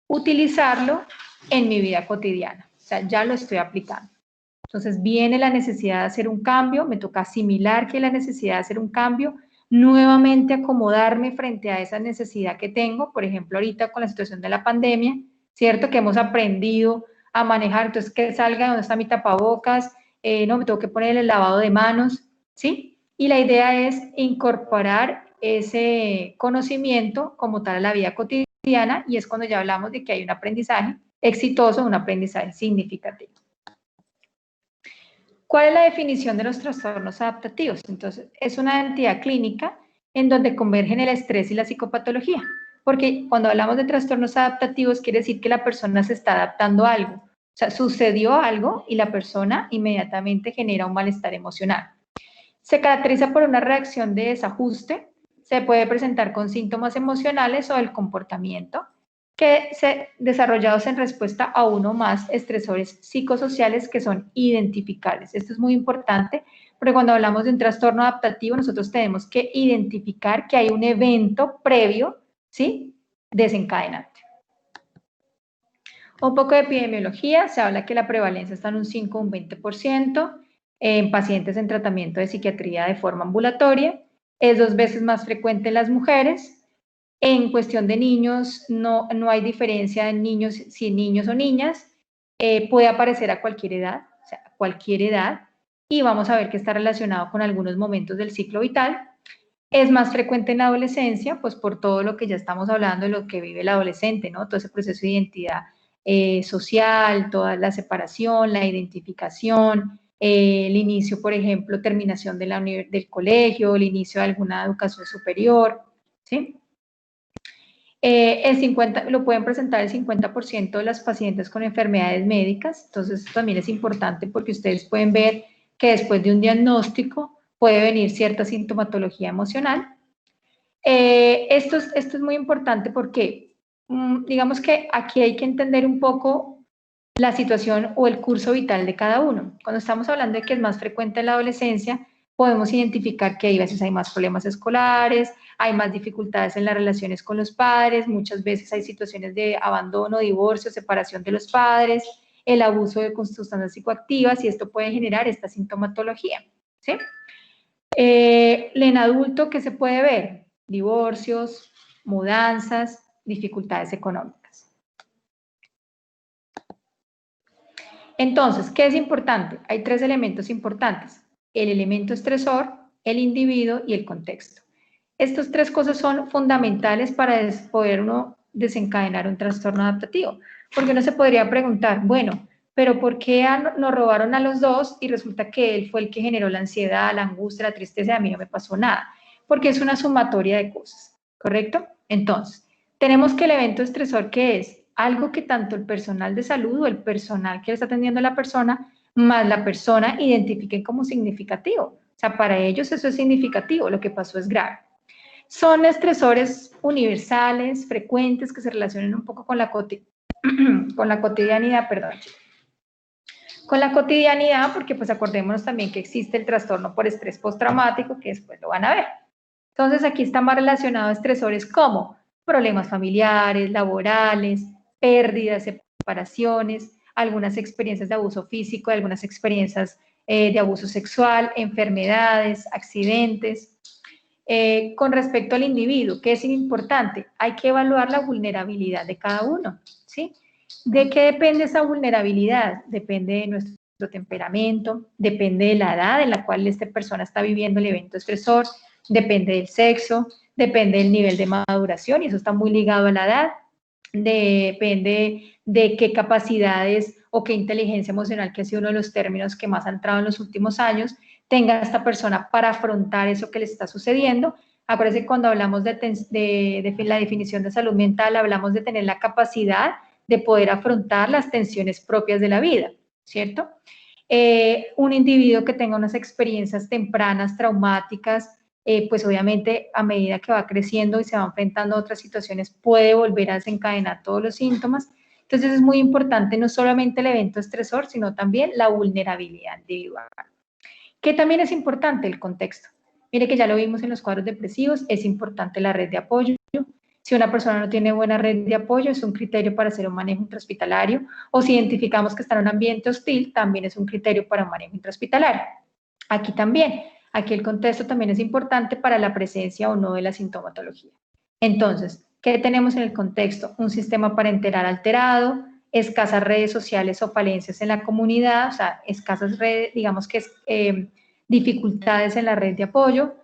utilizarlo en mi vida cotidiana. O sea, ya lo estoy aplicando. Entonces viene la necesidad de hacer un cambio, me toca asimilar que hay la necesidad de hacer un cambio, nuevamente acomodarme frente a esa necesidad que tengo, por ejemplo, ahorita con la situación de la pandemia, ¿cierto? Que hemos aprendido a manejar, entonces que salga, ¿dónde está mi tapabocas? No, me tengo que poner el lavado de manos, ¿sí? Y la idea es incorporar ese conocimiento como tal a la vida cotidiana y es cuando ya hablamos de que hay un aprendizaje exitoso, un aprendizaje significativo. ¿Cuál es la definición de los trastornos adaptativos? Entonces, es una entidad clínica en donde convergen el estrés y la psicopatología. Porque cuando hablamos de trastornos adaptativos quiere decir que la persona se está adaptando a algo. O sea, sucedió algo y la persona inmediatamente genera un malestar emocional. Se caracteriza por una reacción de desajuste, se puede presentar con síntomas emocionales o del comportamiento que se desarrollados en respuesta a uno o más estresores psicosociales que son identificables. Esto es muy importante porque cuando hablamos de un trastorno adaptativo nosotros tenemos que identificar que hay un evento previo, ¿sí?, desencadenante. Un poco de epidemiología, se habla que la prevalencia está en un 5 o un 20% en pacientes en tratamiento de psiquiatría de forma ambulatoria, es 2 veces más frecuente en las mujeres. En cuestión de niños, no hay diferencia en niños, si niños o niñas, puede aparecer a cualquier edad, o sea, a cualquier edad, y vamos a ver que está relacionado con algunos momentos del ciclo vital. Es más frecuente en la adolescencia, pues por todo lo que ya estamos hablando de lo que vive el adolescente, ¿no? Todo ese proceso de identidad social, toda la separación, la identificación, el inicio, por ejemplo, terminación de del colegio, el inicio de alguna educación superior, ¿sí? Lo pueden presentar el 50% de las pacientes con enfermedades médicas, entonces esto también es importante porque ustedes pueden ver que después de un diagnóstico puede venir cierta sintomatología emocional. Esto es muy importante porque digamos que aquí hay que entender un poco la situación o el curso vital de cada uno. Cuando estamos hablando de que es más frecuente en la adolescencia, podemos identificar que a veces hay más problemas escolares, hay más dificultades en las relaciones con los padres, muchas veces hay situaciones de abandono, divorcio, separación de los padres, el abuso de sustancias psicoactivas y esto puede generar esta sintomatología, ¿sí? En adulto, ¿qué se puede ver? Divorcios, mudanzas, dificultades económicas. Entonces, ¿qué es importante? Hay 3 elementos importantes: el elemento estresor, el individuo y el contexto. Estas 3 cosas son fundamentales para poder uno desencadenar un trastorno adaptativo, porque uno se podría preguntar, bueno, pero ¿por qué nos robaron a los 2 y resulta que él fue el que generó la ansiedad, la angustia, la tristeza y a mí no me pasó nada? Porque es una sumatoria de cosas, ¿correcto? Entonces, tenemos que el evento estresor, que es algo que tanto el personal de salud o el personal que le está atendiendo a la persona, más la persona, identifiquen como significativo. O sea, para ellos eso es significativo, lo que pasó es grave. Son estresores universales, frecuentes, que se relacionan un poco con la cotidianidad, perdón. Con la cotidianidad, porque pues acordémonos también que existe el trastorno por estrés postraumático, que después lo van a ver. Entonces aquí está más relacionado a estresores como problemas familiares, laborales, pérdidas, separaciones, algunas experiencias de abuso físico, algunas experiencias de abuso sexual, enfermedades, accidentes. Con respecto al individuo, ¿qué es importante? Hay que evaluar la vulnerabilidad de cada uno, ¿sí? ¿De qué depende esa vulnerabilidad? Depende de nuestro temperamento, depende de la edad en la cual esta persona está viviendo el evento estresor, depende del sexo, depende del nivel de maduración, y eso está muy ligado a la edad, depende de qué capacidades o qué inteligencia emocional, que ha sido uno de los términos que más ha entrado en los últimos años, tenga esta persona para afrontar eso que le está sucediendo. Acuérdense que cuando hablamos de la definición de salud mental, hablamos de tener la capacidad de poder afrontar las tensiones propias de la vida, ¿cierto? Un individuo que tenga unas experiencias tempranas traumáticas, pues obviamente a medida que va creciendo y se va enfrentando a otras situaciones, puede volver a desencadenar todos los síntomas. Entonces es muy importante no solamente el evento estresor, sino también la vulnerabilidad individual. ¿Qué también es importante? El contexto. Mire que ya lo vimos en los cuadros depresivos, es importante la red de apoyo. Si una persona no tiene buena red de apoyo, es un criterio para hacer un manejo intrahospitalario, o si identificamos que está en un ambiente hostil, también es un criterio para un manejo intrahospitalario. Aquí también, aquí el contexto también es importante para la presencia o no de la sintomatología. Entonces, ¿qué tenemos en el contexto? Un sistema parenteral alterado, escasas redes sociales o falencias en la comunidad, o sea, escasas redes, digamos que dificultades en la red de apoyo,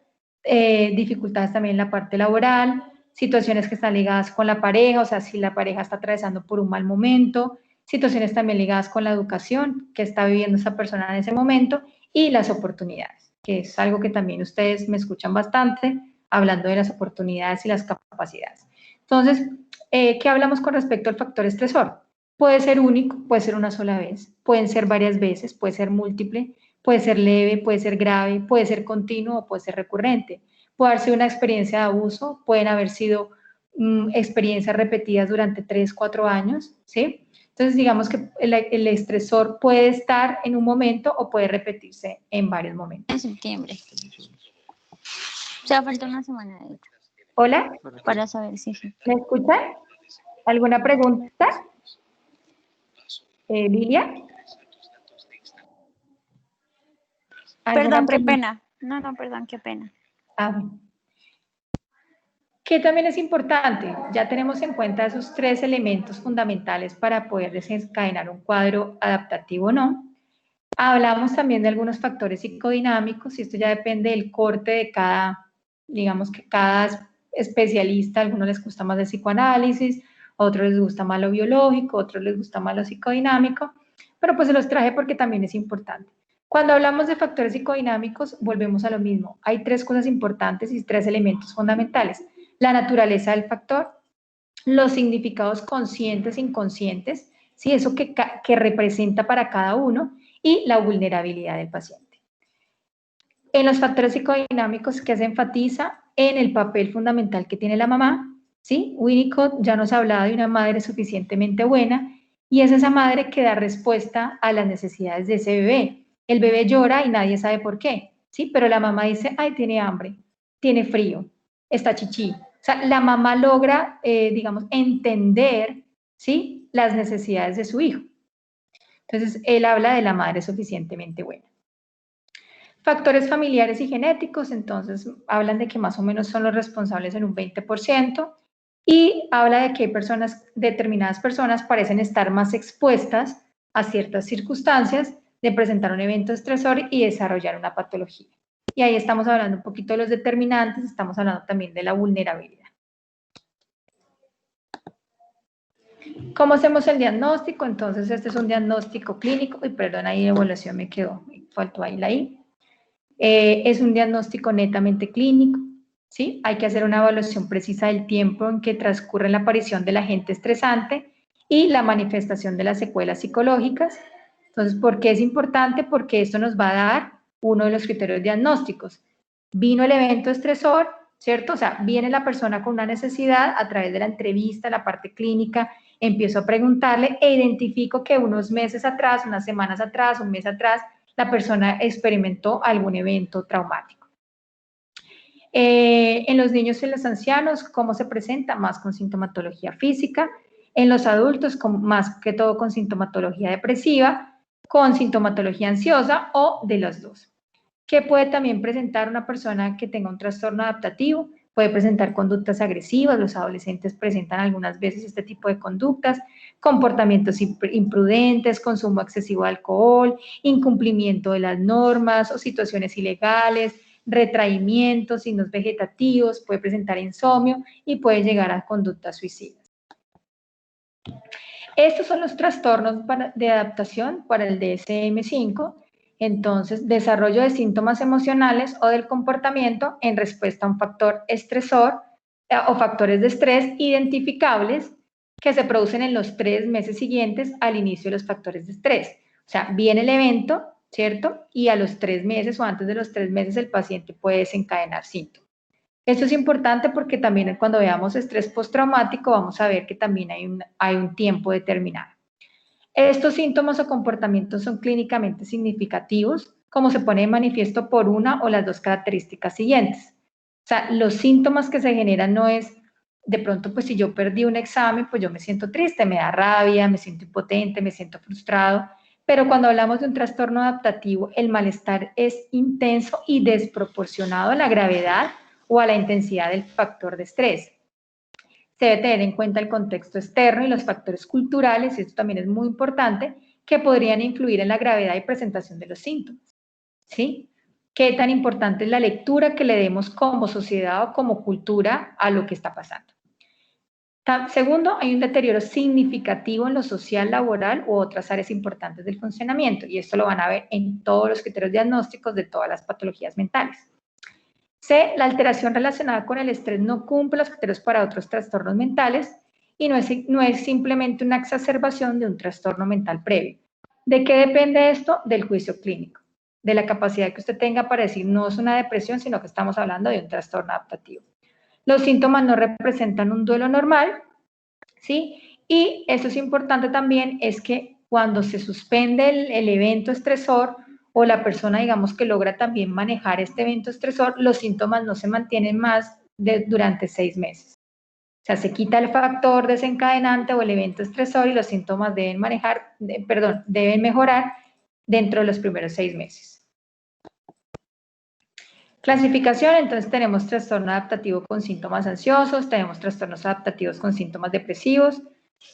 dificultades también en la parte laboral, situaciones que están ligadas con la pareja, o sea, si la pareja está atravesando por un mal momento, situaciones también ligadas con la educación que está viviendo esa persona en ese momento y las oportunidades, que es algo que también ustedes me escuchan bastante, hablando de las oportunidades y las capacidades. Entonces, ¿qué hablamos con respecto al factor estresor? Puede ser único, puede ser una sola vez, pueden ser varias veces, puede ser múltiple, puede ser leve, puede ser grave, puede ser continuo o puede ser recurrente. Puede haber sido una experiencia de abuso, pueden haber sido experiencias repetidas durante 3, 4 años, ¿sí? Entonces, digamos que el estresor puede estar en un momento o puede repetirse en varios momentos. En septiembre. O sea, falta una semana de hecho. Hola. Para saber si sí. ¿Me escuchan? ¿Alguna pregunta? Lilia. Perdón, qué pena. No, perdón, qué pena. Que también es importante, ya tenemos en cuenta esos 3 elementos fundamentales para poder desencadenar un cuadro adaptativo o no. Hablamos también de algunos factores psicodinámicos y esto ya depende del corte de cada, digamos que cada especialista, a algunos les gusta más el psicoanálisis, a otros les gusta más lo biológico, a otros les gusta más lo psicodinámico, pero pues se los traje porque también es importante. Cuando hablamos de factores psicodinámicos, volvemos a lo mismo. Hay 3 cosas importantes y 3 elementos fundamentales. La naturaleza del factor, los significados conscientes e inconscientes, ¿sí? Eso que representa para cada uno, y la vulnerabilidad del paciente. En los factores psicodinámicos, que se enfatiza en el papel fundamental que tiene la mamá, ¿sí? Winnicott ya nos ha hablado de una madre suficientemente buena, y es esa madre que da respuesta a las necesidades de ese bebé. El bebé llora y nadie sabe por qué, ¿sí? Pero la mamá dice, ay, tiene hambre, tiene frío, está chichi. O sea, la mamá logra, digamos, entender, ¿sí? Las necesidades de su hijo. Entonces, él habla de la madre suficientemente buena. Factores familiares y genéticos, entonces, hablan de que más o menos son los responsables en un 20%, y habla de que hay determinadas personas parecen estar más expuestas a ciertas circunstancias de presentar un evento estresor y desarrollar una patología. Y ahí estamos hablando un poquito de los determinantes, estamos hablando también de la vulnerabilidad. ¿Cómo hacemos el diagnóstico? Entonces, este es un diagnóstico clínico, y perdón, ahí evaluación me quedó, me faltó ahí la I. Es un diagnóstico netamente clínico, ¿sí? Hay que hacer una evaluación precisa del tiempo en que transcurre la aparición del agente estresante y la manifestación de las secuelas psicológicas. Entonces, ¿por qué es importante? Porque esto nos va a dar uno de los criterios diagnósticos. Vino el evento estresor, ¿cierto? O sea, viene la persona con una necesidad, a través de la entrevista, la parte clínica, empiezo a preguntarle e identifico que unos meses atrás, unas semanas atrás, un mes atrás, la persona experimentó algún evento traumático. En los niños y en los ancianos, ¿cómo se presenta? Más con sintomatología física. En los adultos, más que todo con sintomatología depresiva, con sintomatología ansiosa o de los dos. ¿Qué puede también presentar una persona que tenga un trastorno adaptativo? Puede presentar conductas agresivas, los adolescentes presentan algunas veces este tipo de conductas, comportamientos imprudentes, consumo excesivo de alcohol, incumplimiento de las normas o situaciones ilegales, retraimiento, signos vegetativos, puede presentar insomnio y puede llegar a conductas suicidas. Estos son los trastornos de adaptación para el DSM-5. Entonces, desarrollo de síntomas emocionales o del comportamiento en respuesta a un factor estresor o factores de estrés identificables que se producen en los 3 meses siguientes al inicio de los factores de estrés. O sea, viene el evento, ¿cierto? Y a los 3 meses o antes de los 3 meses el paciente puede desencadenar síntomas. Esto es importante porque también cuando veamos estrés postraumático vamos a ver que también hay un tiempo determinado. Estos síntomas o comportamientos son clínicamente significativos, como se pone de manifiesto por una o las 2 características siguientes. O sea, los síntomas que se generan no es, de pronto, pues si yo perdí un examen, pues yo me siento triste, me da rabia, me siento impotente, me siento frustrado, pero cuando hablamos de un trastorno adaptativo, el malestar es intenso y desproporcionado a la gravedad o a la intensidad del factor de estrés. Se debe tener en cuenta el contexto externo y los factores culturales, y esto también es muy importante, que podrían influir en la gravedad y presentación de los síntomas, ¿sí? ¿Qué tan importante es la lectura que le demos como sociedad o como cultura a lo que está pasando? Segundo, hay un deterioro significativo en lo social, laboral u otras áreas importantes del funcionamiento, y esto lo van a ver en todos los criterios diagnósticos de todas las patologías mentales. C, la alteración relacionada con el estrés no cumple los criterios para otros trastornos mentales y no es simplemente una exacerbación de un trastorno mental previo. ¿De qué depende esto? Del juicio clínico, de la capacidad que usted tenga para decir no es una depresión, sino que estamos hablando de un trastorno adaptativo. Los síntomas no representan un duelo normal, ¿sí? Y eso es importante también, es que cuando se suspende el evento estresor o la persona, digamos, que logra también manejar este evento estresor, los síntomas no se mantienen más durante 6 meses. O sea, se quita el factor desencadenante o el evento estresor y los síntomas deben mejorar dentro de los primeros 6 meses. Clasificación, entonces tenemos trastorno adaptativo con síntomas ansiosos, tenemos trastornos adaptativos con síntomas depresivos,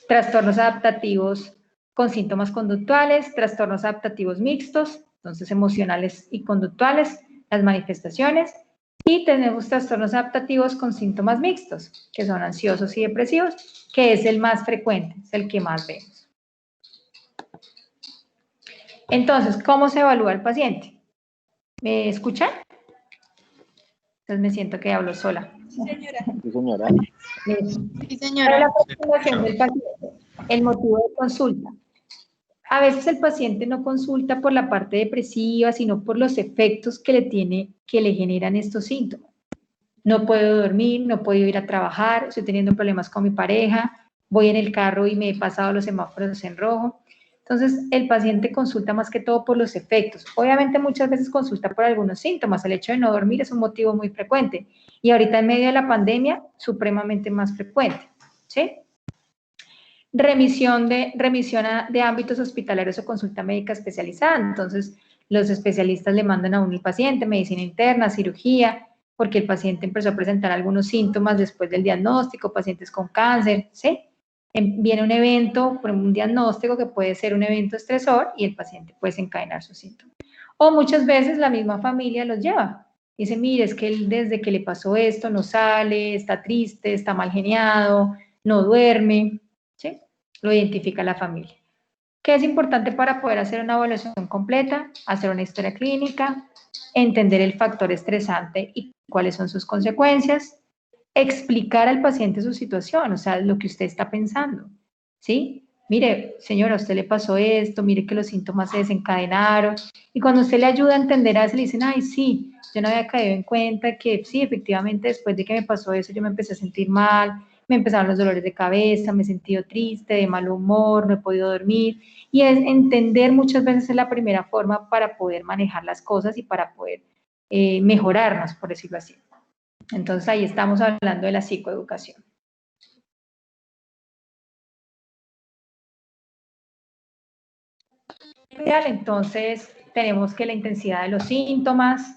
trastornos adaptativos con síntomas conductuales, trastornos adaptativos mixtos, entonces emocionales y conductuales, las manifestaciones, y tenemos trastornos adaptativos con síntomas mixtos, que son ansiosos y depresivos, que es el más frecuente, es el que más vemos. Entonces, ¿cómo se evalúa al paciente? ¿Me escuchan? Entonces me siento que hablo sola. Sí, señora. Sí, señora. Para la participación del paciente, el motivo de consulta. A veces el paciente no consulta por la parte depresiva, sino por los efectos que le generan estos síntomas. No puedo dormir, no puedo ir a trabajar, estoy teniendo problemas con mi pareja, voy en el carro y me he pasado los semáforos en rojo. Entonces, el paciente consulta más que todo por los efectos. Obviamente, muchas veces consulta por algunos síntomas. El hecho de no dormir es un motivo muy frecuente. Y ahorita, en medio de la pandemia, supremamente más frecuente. ¿Sí? Remisión de ámbitos hospitalarios o consulta médica especializada. Entonces, los especialistas le mandan a uno el paciente, medicina interna, cirugía, porque el paciente empezó a presentar algunos síntomas después del diagnóstico, pacientes con cáncer, ¿sí? Viene un evento, un diagnóstico que puede ser un evento estresor y el paciente puede desencadenar sus síntomas. O muchas veces la misma familia los lleva. Dice, mire, es que él desde que le pasó esto no sale, está triste, está mal geniado, no duerme, ¿sí? Lo identifica la familia. ¿Qué es importante para poder hacer una evaluación completa? Hacer una historia clínica, entender el factor estresante y cuáles son sus consecuencias, explicar al paciente su situación, o sea, lo que usted está pensando, ¿sí? Mire, señora, a usted le pasó esto, mire que los síntomas se desencadenaron, y cuando usted le ayuda a entender a eso, le dicen, ay, sí, yo no había caído en cuenta que sí, efectivamente, después de que me pasó eso, yo me empecé a sentir mal, me empezaron los dolores de cabeza, me he sentido triste, de mal humor, no he podido dormir, y es entender muchas veces es la primera forma para poder manejar las cosas y para poder mejorarnos, por decirlo así. Entonces ahí estamos hablando de la psicoeducación. Entonces tenemos que la intensidad de los síntomas,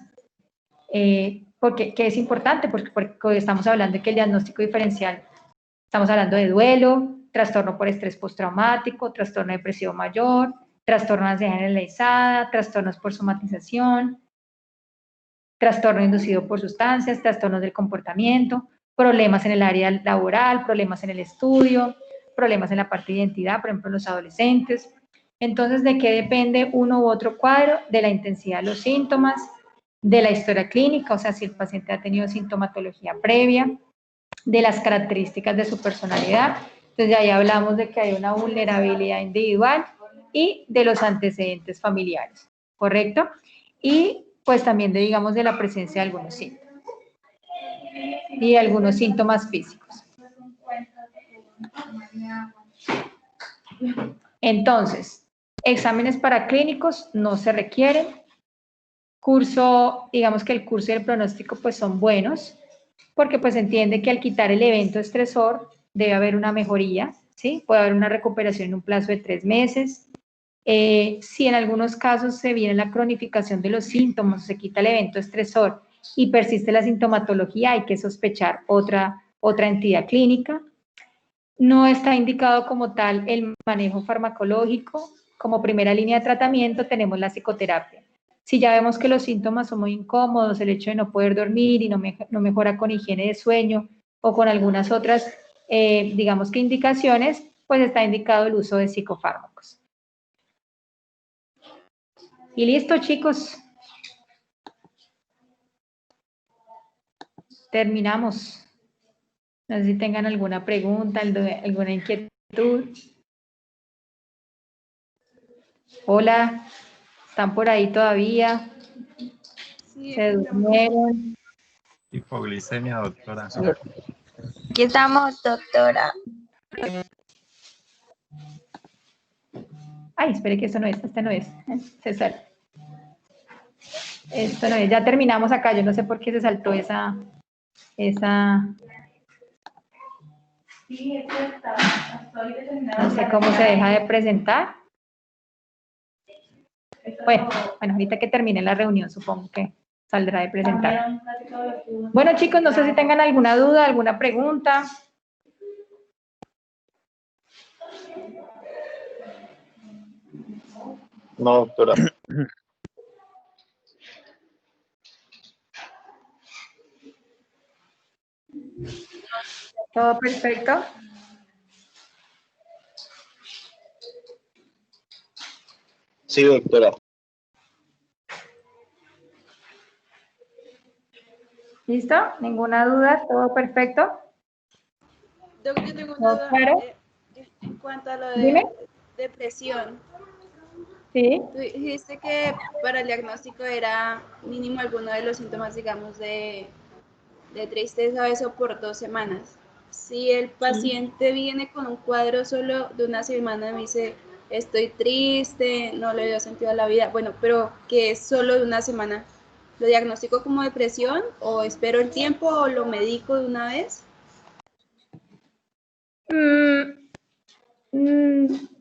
que es importante porque estamos hablando de que el diagnóstico diferencial, estamos hablando de duelo, trastorno por estrés postraumático, trastorno depresivo mayor, trastorno de ansiedad generalizada, trastornos por somatización, trastorno inducido por sustancias, trastornos del comportamiento, problemas en el área laboral, problemas en el estudio, problemas en la parte de identidad, por ejemplo, en los adolescentes. Entonces, ¿de qué depende uno u otro cuadro? De la intensidad de los síntomas, de la historia clínica, o sea, si el paciente ha tenido sintomatología previa, de las características de su personalidad. Entonces, ahí hablamos de que hay una vulnerabilidad individual y de los antecedentes familiares, ¿correcto? Y pues también digamos, de la presencia de algunos síntomas y algunos síntomas físicos. Entonces, exámenes paraclínicos no se requieren. Digamos que el curso y el pronóstico pues son buenos, porque pues entiende que al quitar el evento estresor debe haber una mejoría, ¿sí? Puede haber una recuperación en un plazo de 3 meses. Si en algunos casos se viene la cronificación de los síntomas, se quita el evento estresor y persiste la sintomatología, hay que sospechar otra entidad clínica. No está indicado como tal el manejo farmacológico. Como primera línea de tratamiento tenemos la psicoterapia. Si ya vemos que los síntomas son muy incómodos, el hecho de no poder dormir y no mejora con higiene de sueño o con algunas otras, digamos que indicaciones, pues está indicado el uso de psicofármacos. Y listo, chicos. terminamos. No sé si tengan alguna pregunta, alguna inquietud. Hola, ¿están por ahí todavía? Sí, ¿Se durmieron? Hipoglicemia, doctora. Aquí estamos, doctora. Ay, espere que esto no es, este no es. Se sale. Esto no es, ya terminamos acá, yo no sé por qué se saltó esa. No sé cómo se deja de presentar. Bueno, ahorita que termine la reunión, supongo que saldrá de presentar. Bueno, chicos, no sé si tengan alguna duda, alguna pregunta. No, doctora. ¿Todo perfecto? Sí, doctora. ¿Listo? ¿Ninguna duda? ¿Todo perfecto? Doc, yo tengo una ¿Todo duda claro? en cuanto a lo Dime. de depresión. Sí. Tú dijiste que para el diagnóstico era mínimo alguno de los síntomas, digamos, de tristeza, eso por 2 semanas. Si el paciente viene con un cuadro solo de una semana y me dice, estoy triste, no le veo sentido a la vida, bueno, pero que es solo de una semana, ¿lo diagnostico como depresión o espero el tiempo o lo medico de una vez?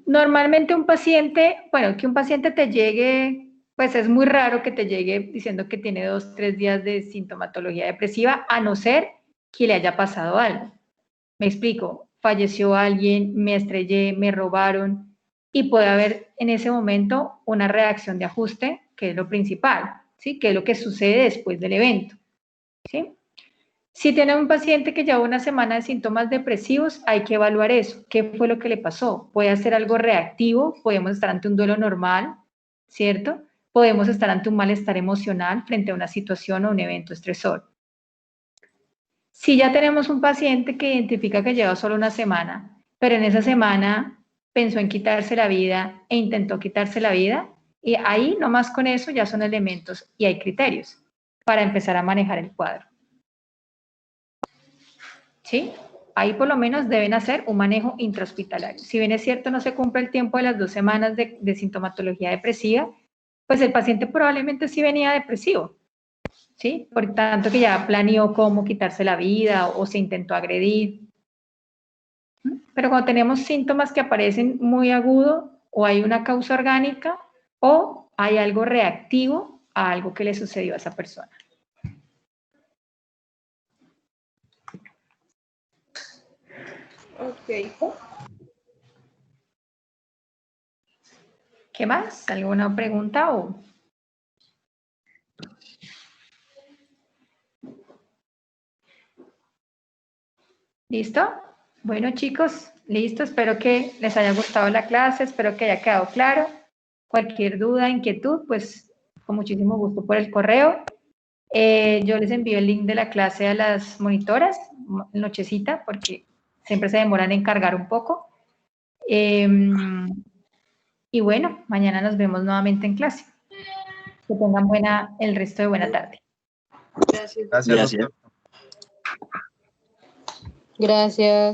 Normalmente un paciente, bueno, que un paciente te llegue, pues es muy raro que te llegue diciendo que tiene 2, 3 días de sintomatología depresiva, a no ser que le haya pasado algo. Me explico, falleció alguien, me estrellé, me robaron, y puede haber en ese momento una reacción de ajuste, que es lo principal, ¿sí? Que es lo que sucede después del evento, ¿sí? Si tiene un paciente que lleva una semana de síntomas depresivos, hay que evaluar eso. ¿Qué fue lo que le pasó? Puede ser algo reactivo, podemos estar ante un duelo normal, ¿cierto? Podemos estar ante un malestar emocional frente a una situación o un evento estresor. Si ya tenemos un paciente que identifica que lleva solo una semana, pero en esa semana pensó en quitarse la vida e intentó quitarse la vida, y ahí nomás con eso ya son elementos y hay criterios para empezar a manejar el cuadro. ¿Sí? Ahí por lo menos deben hacer un manejo intrahospitalario. Si bien es cierto no se cumple el tiempo de las 2 semanas de sintomatología depresiva, pues el paciente probablemente sí venía depresivo, ¿sí? Por tanto que ya planeó cómo quitarse la vida o se intentó agredir. Pero cuando tenemos síntomas que aparecen muy agudo, o hay una causa orgánica o hay algo reactivo a algo que le sucedió a esa persona. Ok. ¿Qué más? ¿Alguna pregunta o...? ¿Listo? Bueno, chicos, listo. Espero que les haya gustado la clase, espero que haya quedado claro. Cualquier duda, inquietud, pues con muchísimo gusto por el correo. Yo les envío el link de la clase a las monitoras, nochecita, porque siempre se demoran en cargar un poco. Y bueno, mañana nos vemos nuevamente en clase. Que tengan el resto de buena tarde. Gracias. Gracias, doctor. Gracias.